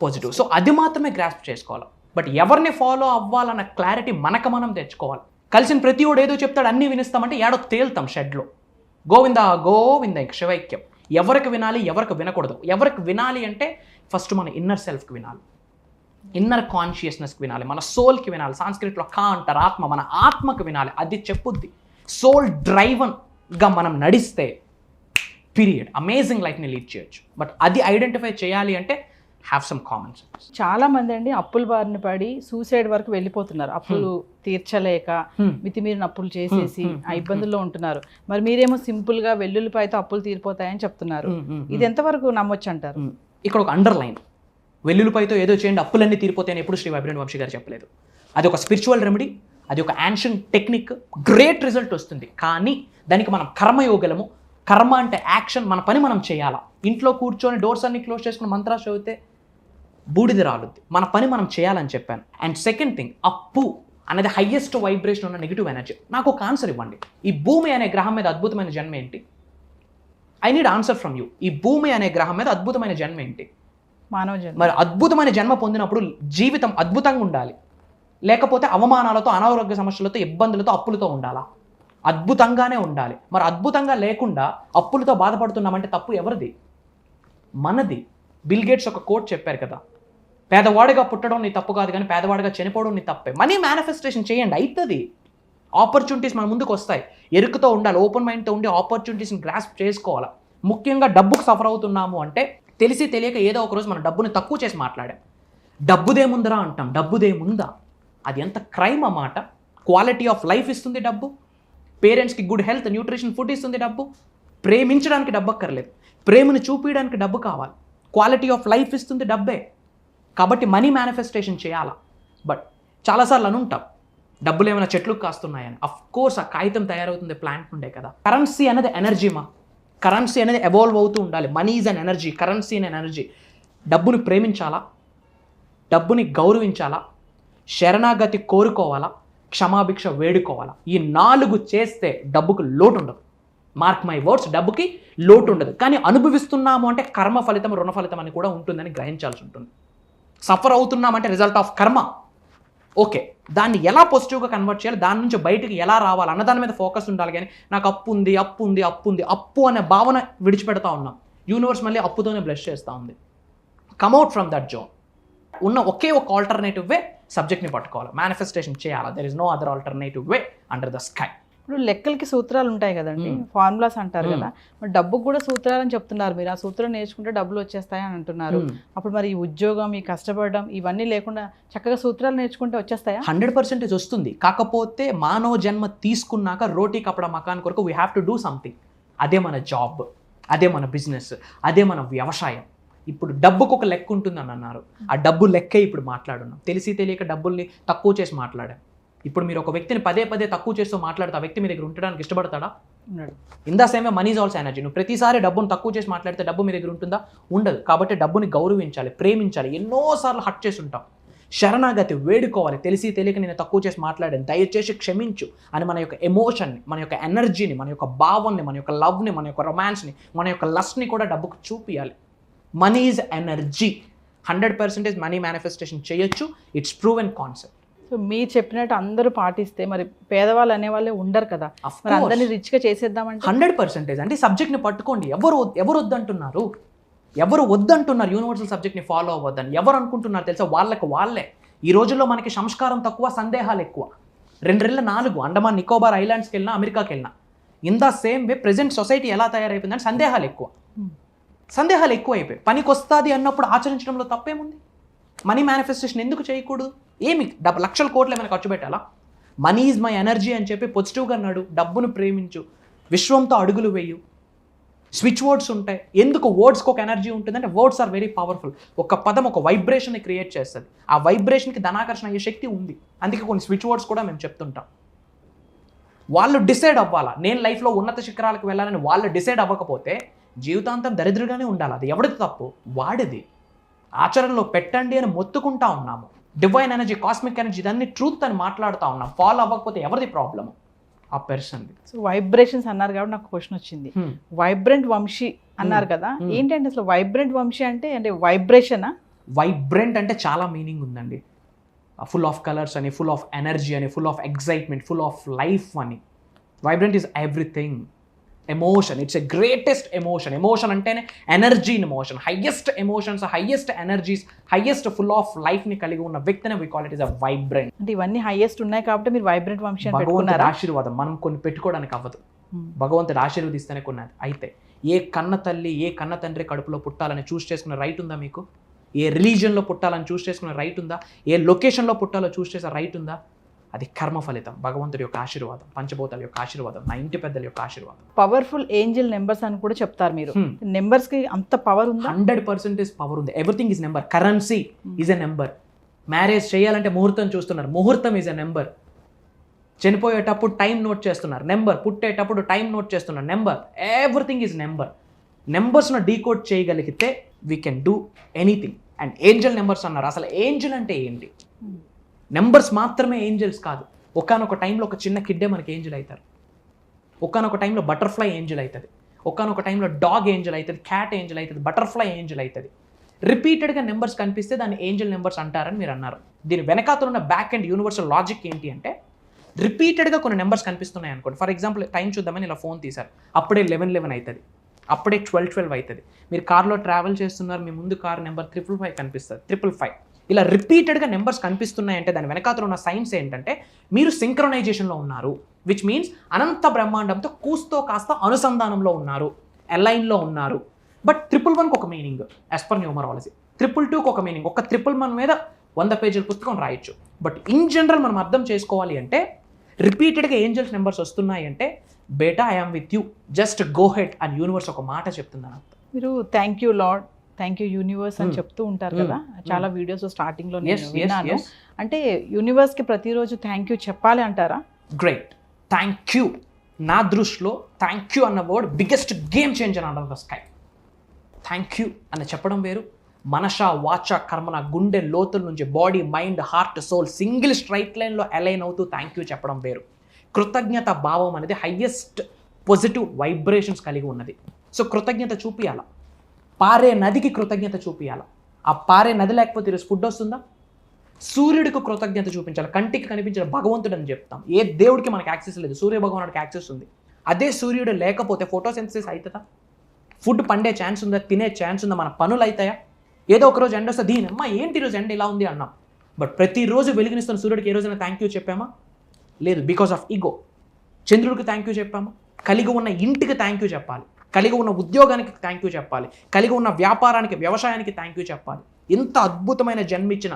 పాజిటివ్. సో అది మాత్రమే గ్రాస్ప్ చేసుకోవాలి. బట్ ఎవరిని ఫాలో అవ్వాలన్న క్లారిటీ మనకు మనం తెచ్చుకోవాలి. కలిసిన ప్రతి ఓడు ఏదో చెప్తాడు అన్నీ వినిస్తామంటే ఏడో తేల్తాం షెడ్లో. గోవింద గోవింద శివైక్యం. ఎవరికి వినాలి, ఎవరికి వినకూడదు? ఎవరికి వినాలి అంటే ఫస్ట్ మన ఇన్నర్ సెల్ఫ్కి వినాలి, ఇన్నర్ కాన్షియస్నెస్కి వినాలి, మన సోల్కి వినాలి. సాంస్క్రిట్లో కా అంటారు ఆత్మ, మన ఆత్మకు వినాలి, అది చెప్పుద్ది. సోల్ డ్రైవన్గా మనం నడిస్తే పీరియడ్ అమేజింగ్ లైఫ్ని లీడ్ చేయొచ్చు. బట్ అది ఐడెంటిఫై చేయాలి అంటే హ్యావ్ సమ్ కామన్ సెన్స్. చాలా మంది అండి అప్పుల బారిన పడి సూసైడ్ వరకు వెళ్ళిపోతున్నారు, అప్పులు తీర్చలేక మితిమీరిన అప్పులు చేసేసి ఆ ఇబ్బందుల్లో ఉంటున్నారు. మరి మీరేమో సింపుల్ గా వెల్లుల్లిపాయతో అప్పులు తీరిపోతాయని చెప్తున్నారు, ఇది ఎంతవరకు నమ్మొచ్చు అంటారు? ఇక్కడ ఒక అండర్లైన్, వెల్లుల్లిపాయతో ఏదో చేయండి అప్పులన్నీ తీరిపోతాయని ఎప్పుడు శ్రీ వైబ్రెంట్ వంశీ గారు చెప్పలేదు. అది ఒక స్పిరిచువల్ రెమెడీ, అది ఒక యాన్షియంట్ టెక్నిక్, గ్రేట్ రిజల్ట్ వస్తుంది. కానీ దానికి మనం కర్మయోగలము. కర్మ అంటే యాక్షన్, మన పని మనం చేయాలా. ఇంట్లో కూర్చొని డోర్స్ అన్ని క్లోజ్ చేసుకుని మంత్రాలు చదివితే బూడిద రాలుద్ది. మన పని మనం చేయాలని చెప్పాను. అండ్ సెకండ్ థింగ్, అప్పు అనేది హైయెస్ట్ వైబ్రేషన్ ఉన్న నెగిటివ్ ఎనర్జీ. నాకు ఒక ఆన్సర్ ఇవ్వండి, ఈ భూమి అనే గ్రహం మీద అద్భుతమైన జన్మ ఏంటి? I need answer from you. ఈ భూమి అనే గ్రహం మీద అద్భుతమైన జన్మ ఏంటి? మానవ జన్మ. మరి అద్భుతమైన జన్మ పొందినప్పుడు జీవితం అద్భుతంగా ఉండాలి, లేకపోతే అవమానాలతో, అనారోగ్య సమస్యలతో, ఇబ్బందులతో, అప్పులతో ఉండాలా? అద్భుతంగానే ఉండాలి. మరి అద్భుతంగా లేకుండా అప్పులతో బాధపడుతున్నామంటే తప్పు ఎవరిది? మనది. బిల్ గేట్స్ ఒక కోట్ చెప్పారు కదా, పేదవాడిగా పుట్టడం నీ తప్పు కాదు కానీ పేదవాడిగా చనిపోవడం నీ తప్పే. మనీ మేనిఫెస్టేషన్ చేయండి, అవుతుంది. ఆపర్చునిటీస్ మన ముందుకు వస్తాయి. ఎరుకుతో ఉండాలి, ఓపెన్ మైండ్తో ఉండి ఆపర్చునిటీస్ని గ్రాస్ప్ చేసుకోవాలి. ముఖ్యంగా డబ్బుకు సఫర్ అవుతున్నాము అంటే తెలిసి తెలియక ఏదో ఒక రోజు మన డబ్బుని తక్కువ చేసి మాట్లాడాం. డబ్బుదేముందరా అంటాం, డబ్బుదేముందా? అది ఎంత క్రైమ్ అన్నమాట. క్వాలిటీ ఆఫ్ లైఫ్ ఇస్తుంది డబ్బు, పేరెంట్స్కి గుడ్ హెల్త్, న్యూట్రిషన్, ఫుడ్ ఇస్తుంది డబ్బు. ప్రేమించడానికి డబ్బు అక్కర్లేదు, ప్రేమను చూపించడానికి డబ్బు కావాలి. క్వాలిటీ ఆఫ్ లైఫ్ ఇస్తుంది డబ్బే. కాబట్టి మనీ మేనిఫెస్టేషన్ చేయాలా. బట్ చాలాసార్లు అనుంటాం డబ్బులు ఏమైనా చెట్లకు కాస్తున్నాయని. అఫ్ కోర్స్ ఆ కాగితం తయారవుతుంది ప్లాంట్ ఉండే కదా. కరెన్సీ అనేది ఎనర్జీ మా. కరెన్సీ అనేది ఎవాల్వ్ అవుతూ ఉండాలి. Money is an energy, currency an energy. డబ్బుని ప్రేమించాలా, డబ్బుని గౌరవించాలా, శరణాగతి కోరుకోవాలా, క్షమాభిక్ష వేడుకోవాలా. ఈ 4 చేస్తే డబ్బుకు లోటు ఉండదు. మార్క్ మై వర్డ్స్, డబ్బుకి లోటు ఉండదు. కానీ అనుభవిస్తున్నాము అంటే కర్మ ఫలితం, రుణ ఫలితం అని కూడా ఉంటుందని గ్రహించాల్సి ఉంటుంది. సఫర్ అవుతున్నామంటే రిజల్ట్ ఆఫ్ కర్మ. ఓకే, దాన్ని ఎలా పాజిటివ్గా కన్వర్ట్ చేయాలి, దాని నుంచి బయటికి ఎలా రావాలి అన్న దాని మీద ఫోకస్ ఉండాలి. కానీ నాకు అప్పు అనే భావన విడిచిపెడతా ఉన్నాం. యూనివర్స్ మళ్ళీ అప్పుతోనే బ్లెస్ చేస్తూ ఉంది. Come out from that zone. ఉన్న ఒకే ఒక ఆల్టర్నేటివ్ వే సబ్జెక్ట్ని పట్టుకోవాలి, మేనిఫెస్టేషన్ చేయాలి. There is no other alternative way under the sky. ఇప్పుడు లెక్కలకి సూత్రాలు ఉంటాయి కదండి, ఫార్ములాస్ అంటారు కదా, మరి డబ్బుకు కూడా సూత్రాలు అని చెప్తున్నారు మీరు. ఆ సూత్రం నేర్చుకుంటే డబ్బులు వచ్చేస్తాయి అని అంటున్నారు. అప్పుడు మరి ఈ ఉద్యోగం, ఈ కష్టపడడం ఇవన్నీ లేకుండా చక్కగా సూత్రాలు నేర్చుకుంటే వచ్చేస్తాయా? 100% వస్తుంది. కాకపోతే మానవ జన్మ తీసుకున్నాక రోటీ కపడ మకాన్ కొరకు we have to do something. అదే మన జాబ్, అదే మన బిజినెస్, అదే మన వ్యవసాయం. ఇప్పుడు డబ్బుకు ఒక లెక్క ఉంటుందని అన్నారు. ఆ డబ్బు లెక్కే ఇప్పుడు మాట్లాడున్నాం. తెలిసి తెలియక డబ్బుల్ని తక్కువ చేసి మాట్లాడాం. ఇప్పుడు మీరు ఒక వ్యక్తిని పదే తక్కువ చేస్తూ మాట్లాడితే ఆ వ్యక్తి మీ దగ్గర ఉండడానికి ఇష్టపడతాడా? In the same way money is also energy. నువ్వు ప్రతిసారి డబ్బును తక్కువ చేసి మాట్లాడితే డబ్బు మీ దగ్గర ఉంటుందా? ఉండదు. కాబట్టి డబ్బుని గౌరవించాలి, ప్రేమించాలి. ఎన్నోసార్లు హట్ చేసి ఉంటాం. శరణాగతి వేడుకోవాలి. తెలిసి తెలియక నేను తక్కువ చేసి మాట్లాడాను, దయచేసి క్షమించు అని మన యొక్క ఎమోషన్ని, మన యొక్క ఎనర్జీని, మన యొక్క భావాన్ని, మన యొక్క లవ్ని, మన యొక్క రొమాన్స్ని, మన యొక్క లస్ట్ని కూడా డబ్బుకు చూపియాలి. Money is energy. 100% money manifestation చేయొచ్చు. It's proven concept. సో మీరు చెప్పినట్టు అందరూ పాటిస్తే మరి పేదవాళ్ళు అనేవాళ్ళే ఉండరు కదా, మరి అందరినీ రిచ్గా చేసేద్దామంటే 100% అంటే సబ్జెక్ట్ని పట్టుకోండి. ఎవరు వద్దంటున్నారు? ఎవరు వద్దంటున్నారు యూనివర్సల్ సబ్జెక్ట్ని ఫాలో అవ్వద్దని? ఎవరు అనుకుంటున్నారు తెలుసా? వాళ్ళే. ఈ రోజుల్లో మనకి సంస్కారం తక్కువ, సందేహాలు ఎక్కువ. 4 అండమాన్ నికోబార్ ఐలాండ్స్కి వెళ్ళినా, అమెరికాకి వెళ్ళినా, in the same way present society ఎలా తయారైపోయిందని సందేహాలు ఎక్కువైపోయాయి. పనికి వస్తుంది అన్నప్పుడు ఆచరించడంలో తప్పేముంది? మనీ మేనిఫెస్టేషన్ ఎందుకు చేయకూడదు? ఏమి లక్షల కోట్లు ఏమైనా ఖర్చు పెట్టాలా? మనీ ఈజ్ మై ఎనర్జీ అని చెప్పి పాజిటివ్గా అన్నాడు. డబ్బును ప్రేమించు, విశ్వంతో అడుగులు వేయు. స్విచ్ వర్డ్స్ ఉంటాయి. ఎందుకు వర్డ్స్కి ఒక ఎనర్జీ ఉంటుందంటే వర్డ్స్ ఆర్ వెరీ పవర్ఫుల్. ఒక పదం ఒక వైబ్రేషన్ని క్రియేట్ చేస్తుంది. ఆ వైబ్రేషన్కి ధనాకర్షణ అయ్యే శక్తి ఉంది. అందుకే కొన్ని స్విచ్ వర్డ్స్ కూడా మేము చెప్తుంటాం. వాళ్ళు డిసైడ్ అవ్వాలా. నేను లైఫ్లో ఉన్నత శిఖరాలకు వెళ్ళాలని వాళ్ళు డిసైడ్ అవ్వకపోతే జీవితాంతం దరిద్రగానే ఉండాలి. అది ఎవరిది తప్పు? వాడిది. ఆచరణలో పెట్టండి అని మొత్తుకుంటా ఉన్నాము. డివైన్ ఎనర్జీ, కాస్మిక్ ఎనర్జీ, ఇదన్నీ ట్రూత్ అని మాట్లాడుతూ ఉన్నాం. ఫాలో అవ్వకపోతే ఎవరిది ప్రాబ్లమ్? ఆ పర్సన్ది. సో వైబ్రేషన్స్ అన్నారు కాబట్టి నాకు క్వశ్చన్ వచ్చింది. వైబ్రెంట్ వంశీ అన్నారు కదా, ఏంటంటే అసలు వైబ్రెంట్ వంశీ అంటే వైబ్రేషనా? వైబ్రెంట్ అంటే చాలా మీనింగ్ ఉందండి. ఫుల్ ఆఫ్ కలర్స్ అని, ఫుల్ ఆఫ్ ఎనర్జీ అని, full of excitement, full of life అని. Vibrant is everything. Emotion, it's a greatest emotion. Emotion అంటేనే energy in motion. Highest emotions, highest energies, highest full of లైఫ్ని కలిగి ఉన్న వ్యక్తిని we call it is a vibrant. అంటే ఇవన్నీ highest ఉన్నాయి కాబట్టి మీరు వైబ్రెంట్ వంశీ అని భగవంతుడి పెట్టుకున్నారా? ఆశీర్వాదం మనం కొన్ని పెట్టుకోవడానికి అవ్వదు. భగవంతుడు ఆశీర్వదిస్తేనే కొన్నది. అయితే ఏ కన్న తల్లి, ఏ కన్న తండ్రి కడుపులో పుట్టాలని చూస్ చేసుకునే రైట్ ఉందా మీకు? ఏ రిలీజియన్లో పుట్టాలని చూస్ చేసుకునే రైట్ ఉందా? ఏ లొకేషన్లో పుట్టాలో చూస్ చేసే రైట్ ఉందా? అది కర్మ ఫలితం, భగవంతుడి యొక్క ఆశీర్వాదం, పంచభూతాల యొక్క ఆశీర్వాదం, నా ఇంటి పెద్దల యొక్క ఆశీర్వాదం. పవర్ఫుల్ ఏంజల్ నెంబర్స్ అని కూడా చెప్తారు మీరు. నెంబర్స్ కి అంత పవర్ ఉందా? 100% పవర్ ఉంది. Everything is number. Currency is a number. Marriage చేయాలంటే ముహూర్తం చూస్తున్నారు, ముహూర్తం ఈజ్ ఎ నెంబర్. చనిపోయేటప్పుడు టైం నోట్ చేస్తున్నారు, నెంబర్. పుట్టేటప్పుడు టైం నోట్ చేస్తున్నారు, నెంబర్. Everything is number. నెంబర్స్ను డీకోడ్ చేయగలిగితే we can do anything. And angel numbers అన్నారు. అసలు ఏంజల్ అంటే ఏంటి? నెంబర్స్ మాత్రమే ఏంజల్స్ కాదు. ఒకానొక టైంలో ఒక చిన్న కిడ్డే మనకి ఏంజల్ అవుతారు. ఒకానొక టైంలో బటర్ఫ్లై ఏంజల్ అవుతుంది. ఒకానొక టైంలో డాగ్ ఏంజల్ అవుతుంది, క్యాట్ ఏంజల్ అవుతుంది, బటర్ఫ్లై ఏంజల్ అవుతుంది. రిపీటెడ్గా నెంబర్స్ కనిపిస్తే దాన్ని ఏంజల్ నెంబర్స్ అంటారని మీరు అన్నారు. దీని వెనకాతలు ఉన్న బ్యాక్ అండ్ యూనివర్సల్ లాజిక్ ఏంటి అంటే, రిపీటెడ్గా కొన్ని నెంబర్స్ కనిపిస్తున్నాయి అనుకోండి. ఫర్ ఎగ్జాంపుల్ టైం చూద్దామని ఇలా ఫోన్ తీశారు, అప్పుడే 11:11 అవుతుంది, అప్పుడే 12:12 అవుతుంది. మీరు కార్లో ట్రావెల్ చేస్తున్నారు, మీ ముందు కార్ నెంబర్ 555 కనిపిస్తుంది, 555. ఇలా రిపీటెడ్గా నెంబర్స్ కనిపిస్తున్నాయంటే దాని వెనకాతలో ఉన్న సైన్స్ ఏంటంటే మీరు సింక్రొనైజేషన్లో ఉన్నారు. విచ్ మీన్స్ అనంత బ్రహ్మాండంతో కూస్తో కాస్త అనుసంధానంలో ఉన్నారు, అలైన్లో ఉన్నారు. బట్ 111కి ఒక మీనింగ్ యాజ్ పర్ న్యూమరాలజీ, 222కి ఒక మీనింగ్. ఒక 111 మీద 100 పేజీల పుస్తకం రాయొచ్చు. బట్ ఇన్ జనరల్ మనం అర్థం చేసుకోవాలి అంటే, రిపీటెడ్గా ఏంజల్స్ నెంబర్స్ వస్తున్నాయి అంటే, బేటా I am with you, just go ahead అని యూనివర్స్ ఒక మాట చెప్తుందని అర్థం. మీరు thank you lord, thank you universe అని చెప్తూ ఉంటారు కదా, చాలా వీడియోస్ స్టార్టింగ్లో నేను విన్నాను. అంటే యూనివర్స్కి ప్రతిరోజు థ్యాంక్ యూ చెప్పాలి అంటారా? Great, thank you. నా దృష్టిలో థ్యాంక్ యూ అన్న word biggest game changer under the sky. Thank you అని చెప్పడం వేరు, మనష వాచ కర్మన గుండె లోతుల నుంచి body, mind, heart, soul single straight లైన్లో అలైన్ అవుతూ థ్యాంక్ యూ చెప్పడం వేరు. కృతజ్ఞత భావం అనేది హయ్యెస్ట్ పాజిటివ్ వైబ్రేషన్స్ కలిగి ఉన్నది. సో కృతజ్ఞత చూపియాల. పారే నదికి కృతజ్ఞత చూపియాల. ఆ పారే నది లేకపోతే ఈరోజు ఫుడ్ వస్తుందా? సూర్యుడికి కృతజ్ఞత చూపించాలి. కంటికి కనిపించిన భగవంతుడు అని చెప్తాం. ఏ దేవుడికి మనకి యాక్సెస్ లేదు, సూర్య భగవానుడికి యాక్సెస్ ఉంది. అదే సూర్యుడు లేకపోతే ఫోటోసింథసిస్ అవుతుందా? ఫుడ్ పండే ఛాన్స్ ఉందా? తినే ఛాన్స్ ఉందా? మన పనులు అవుతాయా? ఏదో ఒకరోజు ఎండ వస్తే దీని అమ్మా ఏంటి ఈరోజు ఎండ ఇలా ఉంది అన్నాం. బట్ ప్రతిరోజు వెలుగునిస్తున్న సూర్యుడికి ఏ రోజైనా థ్యాంక్ యూ చెప్పామా? లేదు, బికాస్ ఆఫ్ ఈగో. చంద్రుడికి థ్యాంక్ యూ చెప్పామా? కలిగి ఉన్న ఇంటికి థ్యాంక్ యూ చెప్పాలి, కలిగి ఉన్న ఉద్యోగానికి థ్యాంక్ యూ చెప్పాలి, కలిగి ఉన్న వ్యాపారానికి వ్యవసాయానికి థ్యాంక్ యూ చెప్పాలి. ఇంత అద్భుతమైన జన్మిచ్చిన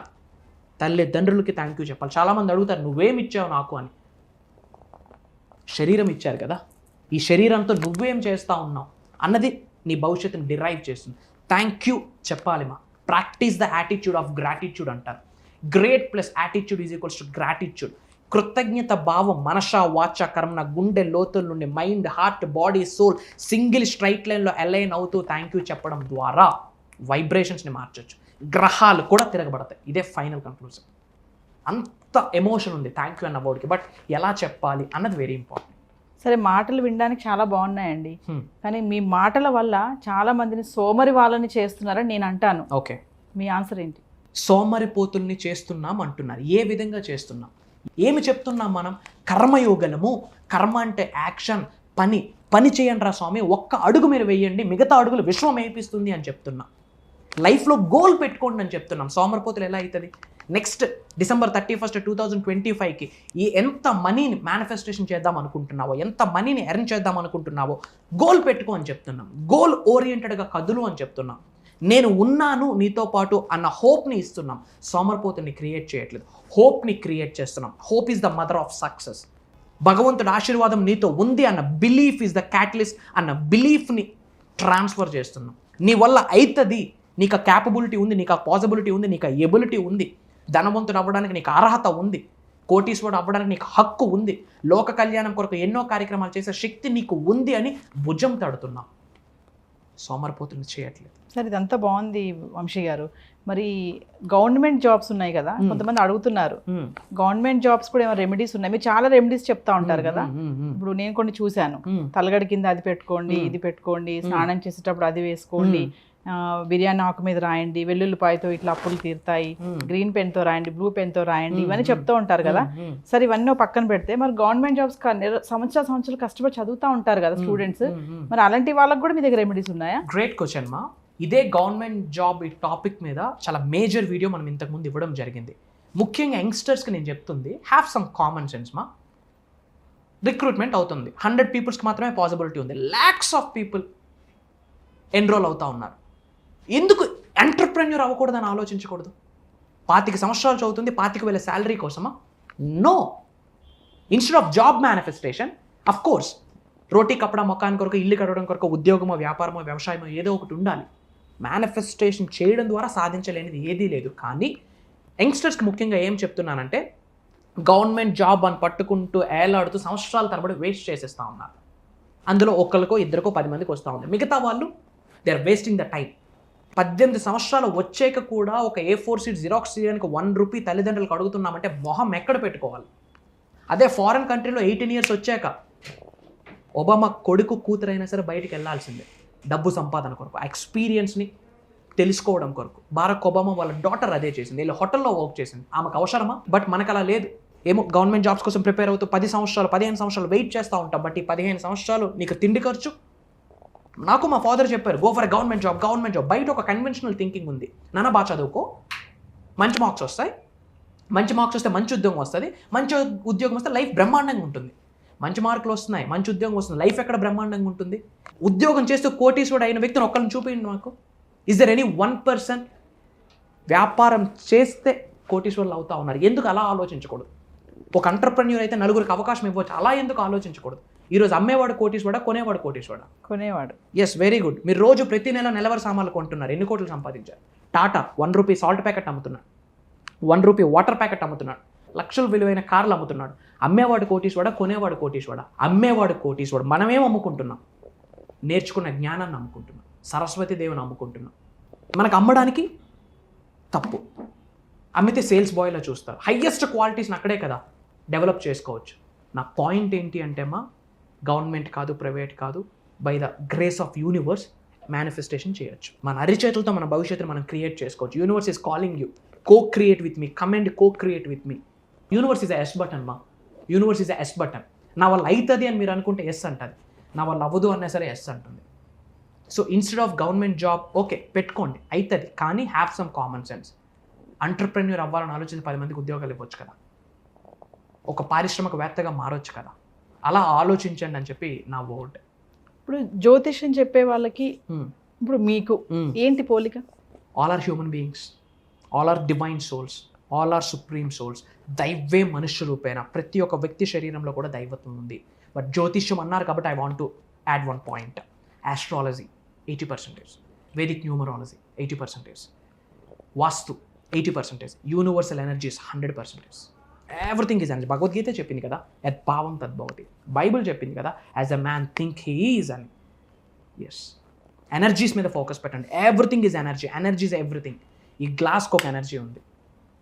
తల్లిదండ్రులకి థ్యాంక్ యూ చెప్పాలి. చాలామంది అడుగుతారు నువ్వేమిచ్చావు నాకు అని. శరీరం ఇచ్చారు కదా, ఈ శరీరంతో నువ్వేం చేస్తూ ఉన్నావు అన్నది నీ భవిష్యత్తుని డిరైవ్ చేస్తుంది. థ్యాంక్ యూ చెప్పాలి మా. Practice the attitude of gratitude అంటారు. Great plus attitude is equals to gratitude. కృతజ్ఞత భావం మనష వాచ కర్మన గుండె లోతుల నుండి mind, heart, body, soul single straight లైన్లో అలైన్ అవుతూ థ్యాంక్ యూ చెప్పడం ద్వారా వైబ్రేషన్స్ని మార్చొచ్చు. గ్రహాలు కూడా తిరగబడతాయి. ఇదే ఫైనల్ కంక్లూజన్. అంత ఎమోషన్ ఉంది థ్యాంక్ యూ అన్న వర్డ్కి. బట్ ఎలా చెప్పాలి అన్నది వెరీ ఇంపార్టెంట్. సరే, మాటలు వినడానికి చాలా బాగున్నాయండి, కానీ మీ మాటల వల్ల చాలా మందిని సోమరి వాళ్ళని చేస్తున్నారని నేను అంటాను. ఓకే, మీ ఆన్సర్ ఏంటి? సోమరిపోతుల్ని చేస్తున్నాం అంటున్నారు. ఏ విధంగా చేస్తున్నాం? ఏమి చెప్తున్నాం మనం? కర్మయోగలము. కర్మ అంటే యాక్షన్, పని చేయండి రా స్వామి, ఒక్క అడుగు మీరు వేయండి, మిగతా అడుగులు విశ్వం వేయిస్తుంది అని చెప్తున్నాం. లైఫ్లో గోల్ పెట్టుకోండి అని చెప్తున్నాం. సోమరిపోతులు ఎలా అవుతుంది? నెక్స్ట్ December 31, 2025కి ఎంత మనీని మేనిఫెస్టేషన్ చేద్దాం అనుకుంటున్నావో, ఎంత మనీని ఎర్న్ చేద్దాం అనుకుంటున్నావో గోల్ పెట్టుకో అని చెప్తున్నాం. గోల్ ఓరియంటెడ్గా కదులు అని చెప్తున్నాం. నేను ఉన్నాను నీతో పాటు అన్న హోప్ని ఇస్తున్నాం. సోమరిపోతుని క్రియేట్ చేయట్లేదు, హోప్ని క్రియేట్ చేస్తున్నాం. Hope is the mother of success. భగవంతుడు ఆశీర్వాదం నీతో ఉంది అన్న బిలీఫ్ ఈజ్ ద క్యాటలిస్ట్ అన్న బిలీఫ్ని ట్రాన్స్ఫర్ చేస్తున్నాం. నీ వల్ల అవుతుంది, నీకు ఆ క్యాపబిలిటీ ఉంది, నీకు ఆ పాసిబిలిటీ ఉంది, నీకు ఆ ఎబిలిటీ ఉంది, ధనవంతుడు అవ్వడానికి నీకు అర్హత ఉంది, కోటీశ్వరుడు అవ్వడానికి నీకు హక్కు ఉంది, లోక కళ్యాణం కొరకు ఎన్నో కార్యక్రమాలు చేసే శక్తి నీకు ఉంది అని భుజం తడుతున్నాం. సోమరిపోతుని చేయట్లేదు. సరే, ఇదంతా బాగుంది వంశీ గారు. మరి గవర్నమెంట్ జాబ్స్ ఉన్నాయి కదా, కొంతమంది అడుగుతున్నారు గవర్నమెంట్ జాబ్స్ కూడా ఏమైనా రెమెడీస్ ఉన్నాయి? మీరు చాలా రెమెడీస్ చెప్తా ఉంటారు కదా. ఇప్పుడు నేను కొన్ని చూశాను, తలగడి కింద అది పెట్టుకోండి, ఇది పెట్టుకోండి, స్నానం చేసేటప్పుడు అది వేసుకోండి, బిర్యానీ ఆకు మీద రాయండి, వెల్లుల్లిపాయతో ఇట్లా అప్పులు తీరుతాయి, గ్రీన్ పెన్ తో రాయండి, బ్లూ పెన్ తో రాయండి, ఇవన్నీ చెప్తూ ఉంటారు కదా. సరే, ఇవన్నీ పక్కన పెడితే మరి గవర్నమెంట్ జాబ్స్ సంవత్సరాలు కష్టపడి చదువుతూ ఉంటారు కదా స్టూడెంట్స్, మరి అలాంటి వాళ్ళకి కూడా మీ దగ్గర రెమెడీస్ ఉన్నాయా? గ్రేట్ క్వశ్చన్ మా. ఇదే గవర్నమెంట్ జాబ్ ఈ టాపిక్ మీద చాలా మేజర్ వీడియో మనం ఇంతకుముందు ఇవ్వడం జరిగింది. ముఖ్యంగా యంగ్స్టర్స్కి నేను చెప్తుంది, హ్యావ్ సమ్ కామన్ సెన్స్ మా. రిక్రూట్మెంట్ అవుతుంది, 100 పీపుల్స్కి మాత్రమే పాసిబిలిటీ ఉంది, ల్యాక్స్ ఆఫ్ పీపుల్ ఎన్రోల్ అవుతూ ఉన్నారు. ఎందుకు ఎంటర్ప్రెన్యూర్ అవ్వకూడదని ఆలోచించకూడదు? 25 సంవత్సరాలు చదువుతుంది, 25,000 శాలరీ కోసమా? No. Instead of job manifestation, of course రోటీ కప్పడం మొక్కాని కొరకు, ఇల్లు కట్టడం కొరకు ఉద్యోగమో, వ్యాపారమో, వ్యవసాయమో ఏదో ఒకటి ఉండాలి. మేనిఫెస్టేషన్ చేయడం ద్వారా సాధించలేనిది ఏదీ లేదు. కానీ యంగ్స్టర్స్కి ముఖ్యంగా ఏం చెప్తున్నానంటే, గవర్నమెంట్ జాబ్ అని పట్టుకుంటూ ఏలాడుతూ సంవత్సరాల తరబడి వేస్ట్ చేసేస్తూ ఉన్నారు. అందులో ఒక్కరికో ఇద్దరికో 10 మందికి వస్తూ ఉంది, మిగతా వాళ్ళు they are wasting the time. 18 సంవత్సరాలు వచ్చాక కూడా ఒక A4 షీట్ జిరాక్స్ చేయడానికి 1 రూపీ తల్లిదండ్రులకు అడుగుతున్నామంటే మొహం ఎక్కడ పెట్టుకోవాలి? అదే ఫారెన్ కంట్రీలో 18 years వచ్చాక ఒబామా కొడుకు కూతురైనా సరే బయటికి వెళ్ళాల్సిందే, డబ్బు సంపాదన కొరకు, ఆ ఎక్స్పీరియన్స్ని తెలుసుకోవడం కొరకు. బారాక్ ఒబామా వాళ్ళ డాటర్ అదే చేసింది, వీళ్ళు హోటల్లో వర్క్ చేసింది. ఆమెకు అవసరమా? బట్ మనకు అలా లేదు. ఏమో గవర్నమెంట్ జాబ్స్ కోసం ప్రిపేర్ అవుతూ 10 సంవత్సరాలు 15 సంవత్సరాలు వెయిట్ చేస్తూ ఉంటాం. బట్ ఈ 15 సంవత్సరాలు నీకు తిండి ఖర్చు. నాకు మా ఫాదర్ చెప్పారు, గో ఫర్ గవర్నమెంట్ జాబ్. బయట ఒక కన్వెన్షనల్ థింకింగ్ ఉంది, నాన్న బాగా చదువుకో, మంచి మార్క్స్ వస్తాయి, మంచి మార్క్స్ వస్తే మంచి ఉద్యోగం వస్తుంది, మంచి ఉద్యోగం వస్తే లైఫ్ బ్రహ్మాండంగా ఉంటుంది. మంచి మార్కులు వస్తున్నాయి, మంచి ఉద్యోగం వస్తుంది, లైఫ్ ఎక్కడ బ్రహ్మాండంగా ఉంటుంది? ఉద్యోగం చేస్తూ కోటీశ్వరుడు అయిన వ్యక్తిని ఒక్కరిని చూపించండి నాకు. ఈజ్ దర్ ఎనీ 1% వ్యాపారం చేస్తే కోటీశ్వరులు అవుతా ఉన్నారు? ఎందుకు అలా ఆలోచించకూడదు? ఒక ఎంటర్ప్రెన్యూర్ అయితే నలుగురికి అవకాశం ఇవ్వచ్చు, అలా ఎందుకు ఆలోచించకూడదు? ఈరోజు అమ్మేవాడు కోటీశ్వరుడా, కొనేవాడు కోటీశ్వరుడా? కొనేవాడు. Yes, very good. మీరు రోజు ప్రతి నెలవారీ సామాన్లు కొంటున్నారు, ఎన్ని కోట్లు సంపాదించారు? టాటా 1 రూపీ సాల్ట్ ప్యాకెట్ అమ్ముతున్నాడు, 1 రూపీ వాటర్ ప్యాకెట్ అమ్ముతున్నాడు, లక్షల విలువైన కార్లు అమ్ముతున్నాడు. అమ్మేవాడు కోటీశ్వరుడా, కొనేవాడు కోటీశ్వరుడా? అమ్మేవాడు కోటీశ్వరుడు. మనమేం అమ్ముకుంటున్నాం? నేర్చుకున్న జ్ఞానాన్ని అమ్ముకుంటున్నాం, సరస్వతి దేవుని అమ్ముకుంటున్నాం. మనకు అమ్మడానికి తప్పు. అమ్మితే సేల్స్ బాయ్లో చూస్తారు. హయ్యెస్ట్ క్వాలిటీస్ని అక్కడే కదా డెవలప్ చేసుకోవచ్చు. నా పాయింట్ ఏంటి అంటే అమ్మా, గవర్నమెంట్ కాదు, ప్రైవేట్ కాదు, by the grace of universe manifestation చేయొచ్చు. మన అరిచేతులతో మన భవిష్యత్తును మనం క్రియేట్ చేసుకోవచ్చు. Universe is calling you, co create with me, come and co create with me. Universe is yes button మా, యూనివర్స్ ఈజ్ ఎస్ బటన్. నా వల్ల అవుతుంది అని మీరు అనుకుంటే ఎస్ అంటుంది, నా వల్ల అవ్వదు అన్నా సరే ఎస్ అంటుంది. So instead of government job okay పెట్టుకోండి అవుతుంది, కానీ have some common sense. Entrepreneur అవ్వాలని ఆలోచించి 10 మందికి ఉద్యోగాలు ఇవ్వచ్చు కదా, ఒక పారిశ్రామికవేత్తగా మారొచ్చు కదా. అలా ఆలోచించండి అని చెప్పి నా వర్డ్. ఇప్పుడు జ్యోతిష్యం చెప్పే వాళ్ళకి ఇప్పుడు మీకు ఏంటి పోలిక? All are human beings, all are divine souls, all are supreme souls. దైవే మనుష్య రూపేణ. ప్రతి ఒక్క వ్యక్తి శరీరంలో కూడా దైవత్వం ఉంది. బట్ జ్యోతిష్యం అన్నారు కాబట్టి I want to add one point. Astrology 80%, Vedic numerology 80%, vastu 80%, universal energies 100%. Everything is energy. Bhagavad Gita చెప్పింది కదా, యత్ భావం తద్భవతి. బైబిల్ చెప్పింది కదా, as a man think he is అని. ఎస్, ఎనర్జీస్ మీద ఫోకస్ పెట్టండి. Everything is energy. Energy is everything. ఈ గ్లాస్కి ఒక ఎనర్జీ ఉంది,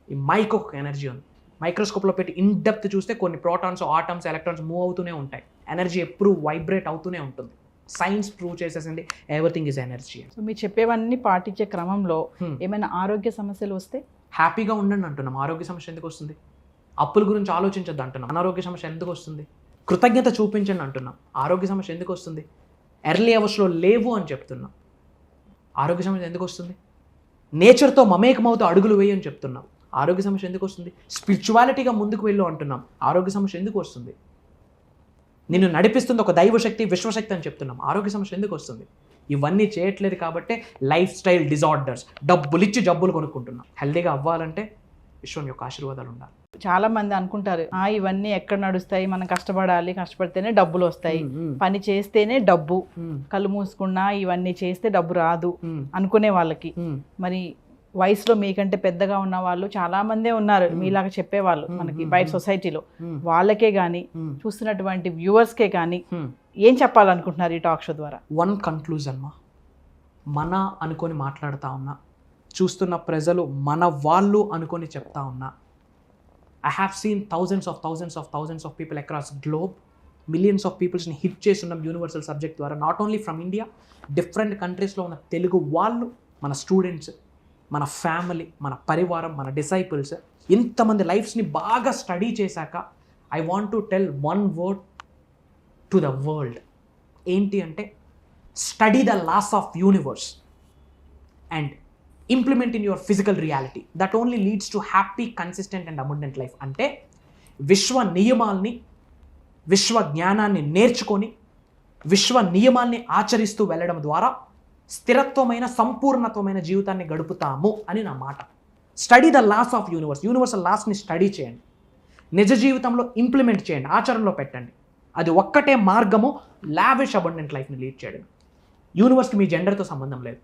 ఈ మైక్ ఒక ఎనర్జీ ఉంది. మైక్రోస్కోప్లో పెట్టి ఇన్ డెప్త్ చూస్తే కొన్ని ప్రోటాన్స్, ఆటమ్స్, ఎలక్ట్రాన్స్ మూవ్ అవుతూనే ఉంటాయి. ఎనర్జీ ఎప్పుడు వైబ్రేట్ అవుతూనే ఉంటుంది. సైన్స్ ప్రూవ్ చేసేసింది ఎవ్రీథింగ్ ఈజ్ ఎనర్జీ. సో మీరు చెప్పేవన్నీ పాటించే క్రమంలో ఏమైనా ఆరోగ్య సమస్యలు వస్తే? హ్యాపీగా ఉండండి అంటున్నాం. ఆరోగ్య సమస్య ఎందుకు వస్తుంది? అప్పుల గురించి ఆలోచించద్దు అంటున్నాం. అనారోగ్య సమస్య ఎందుకు వస్తుంది? కృతజ్ఞత చూపించండి అంటున్నాం. ఆరోగ్య సమస్య ఎందుకు వస్తుంది? ఎర్లీ అవర్స్లో లేవు అని చెప్తున్నాం. ఆరోగ్య సమస్య ఎందుకు వస్తుంది? నేచర్తో మమేకమవుతూ అడుగులు వేయి అని చెప్తున్నాం. ఆరోగ్య సమస్య ఎందుకు వస్తుంది? స్పిరిచువాలిటీగా ముందుకు వెళ్ళు అంటున్నాం. ఆరోగ్య సమస్య ఎందుకు వస్తుంది? నిన్ను నడిపిస్తుంది ఒక దైవశక్తి, విశ్వశక్తి అని చెప్తున్నాం. ఆరోగ్య సమస్య ఎందుకు వస్తుంది? ఇవన్నీ చేయట్లేదు కాబట్టి లైఫ్ స్టైల్ డిజార్డర్స్, డబ్బులు ఇచ్చి జబ్బులు కొనుక్కుంటున్నాం. హెల్దీగా అవ్వాలంటే విశ్వం యొక్క ఆశీర్వాదాలు ఉండాలి. చాలా మంది అనుకుంటారు ఇవన్నీ ఎక్కడ నడుస్తాయి, మనం కష్టపడాలి, కష్టపడితేనే డబ్బులు వస్తాయి, పని చేస్తేనే డబ్బు, కళ్ళు మూసుకున్నా ఇవన్నీ చేస్తే డబ్బు రాదు అనుకునే వాళ్ళకి. మరి వయసులో మీకంటే పెద్దగా ఉన్న వాళ్ళు చాలా మందే ఉన్నారు మీలాగా చెప్పేవాళ్ళు మనకి బయట సొసైటీలో. వాళ్ళకే కానీ చూస్తున్నటువంటి వ్యూవర్స్కే కానీ ఏం చెప్పాలనుకుంటున్నారు ఈ టాక్ షో ద్వారా? వన్ కన్క్లూజన్ మా, మన అనుకొని మాట్లాడుతూ ఉన్నా, చూస్తున్న ప్రజలు మన వాళ్ళు అనుకొని చెప్తా ఉన్నా. I have seen thousands of people across globe, millions of people's ని హిట్ చేస్తున్నాం యూనివర్సల్ సబ్జెక్ట్ ద్వారా. Not only from India, different కంట్రీస్లో ఉన్న తెలుగు వాళ్ళు, మన స్టూడెంట్స్, మన ఫ్యామిలీ, మన పరివారం, మన డిసైపుల్స్, ఇంతమంది లైఫ్స్ని బాగా స్టడీ చేశాక I want to tell one word to the world. ఏంటి అంటే, study the laws of universe and implement in your physical reality. That only leads to happy, consistent and abundant life. అంటే విశ్వ నియమాల్ని, విశ్వ జ్ఞానాన్ని నేర్చుకొని విశ్వ నియమాల్ని ఆచరిస్తూ వెళ్ళడం ద్వారా స్థిరత్వమైన, సంపూర్ణత్వమైన జీవితాన్ని గడుపుతాము అని నా మాట. Study the laws of universe. Universal లాస్ని స్టడీ చేయండి, నిజ జీవితంలో ఇంప్లిమెంట్ చేయండి, ఆచరణలో పెట్టండి. అది ఒక్కటే మార్గము లావిష్ అబండెంట్ లైఫ్ని లీడ్ చేయడం. యూనివర్స్కి మీ జెండర్తో సంబంధం లేదు,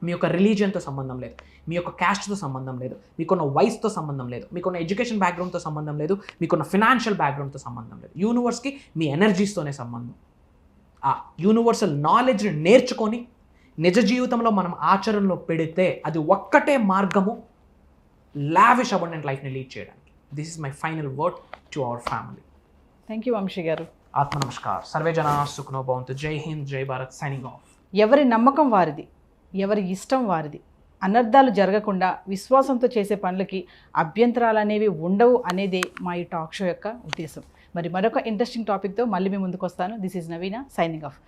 మీ యొక్క రిలీజియన్తో సంబంధం లేదు, మీ యొక్క క్యాస్ట్తో సంబంధం లేదు, మీకున్న వయసుతో సంబంధం లేదు, మీకున్న ఎడ్యుకేషన్ బ్యాక్గ్రౌండ్తో సంబంధం లేదు, మీకున్న ఫినాన్షియల్ బ్యాక్గ్రౌండ్తో సంబంధం లేదు. యూనివర్స్కి మీ ఎనర్జీస్తోనే సంబంధం. ఆ యూనివర్సల్ నాలెడ్జ్ని నేర్చుకొని నిజ జీవితంలో మనం ఆచరణలో పెడితే అది ఒక్కటే మార్గము లావిష్ అబండెంట్ లైఫ్ని లీడ్ చేయడానికి. This is my final word to our family. Thank you Vamsi గారు. ఆత్మ నమస్కార్. సర్వే జనా సుఖనో భవంతు. జై హింద్, జై భారత్. Signing off. ఎవరి నమ్మకం వారిది, ఎవరి ఇష్టం వారిది. అనర్థాలు జరగకుండా విశ్వాసంతో చేసే పనులకి అభ్యంతరాలు అనేవి ఉండవు అనేదే మా ఈ టాక్ షో యొక్క ఉద్దేశం. మరి మరొక ఇంట్రెస్టింగ్ టాపిక్తో మళ్ళీ మీ ముందుకు వస్తాను. This is Naveena, signing of.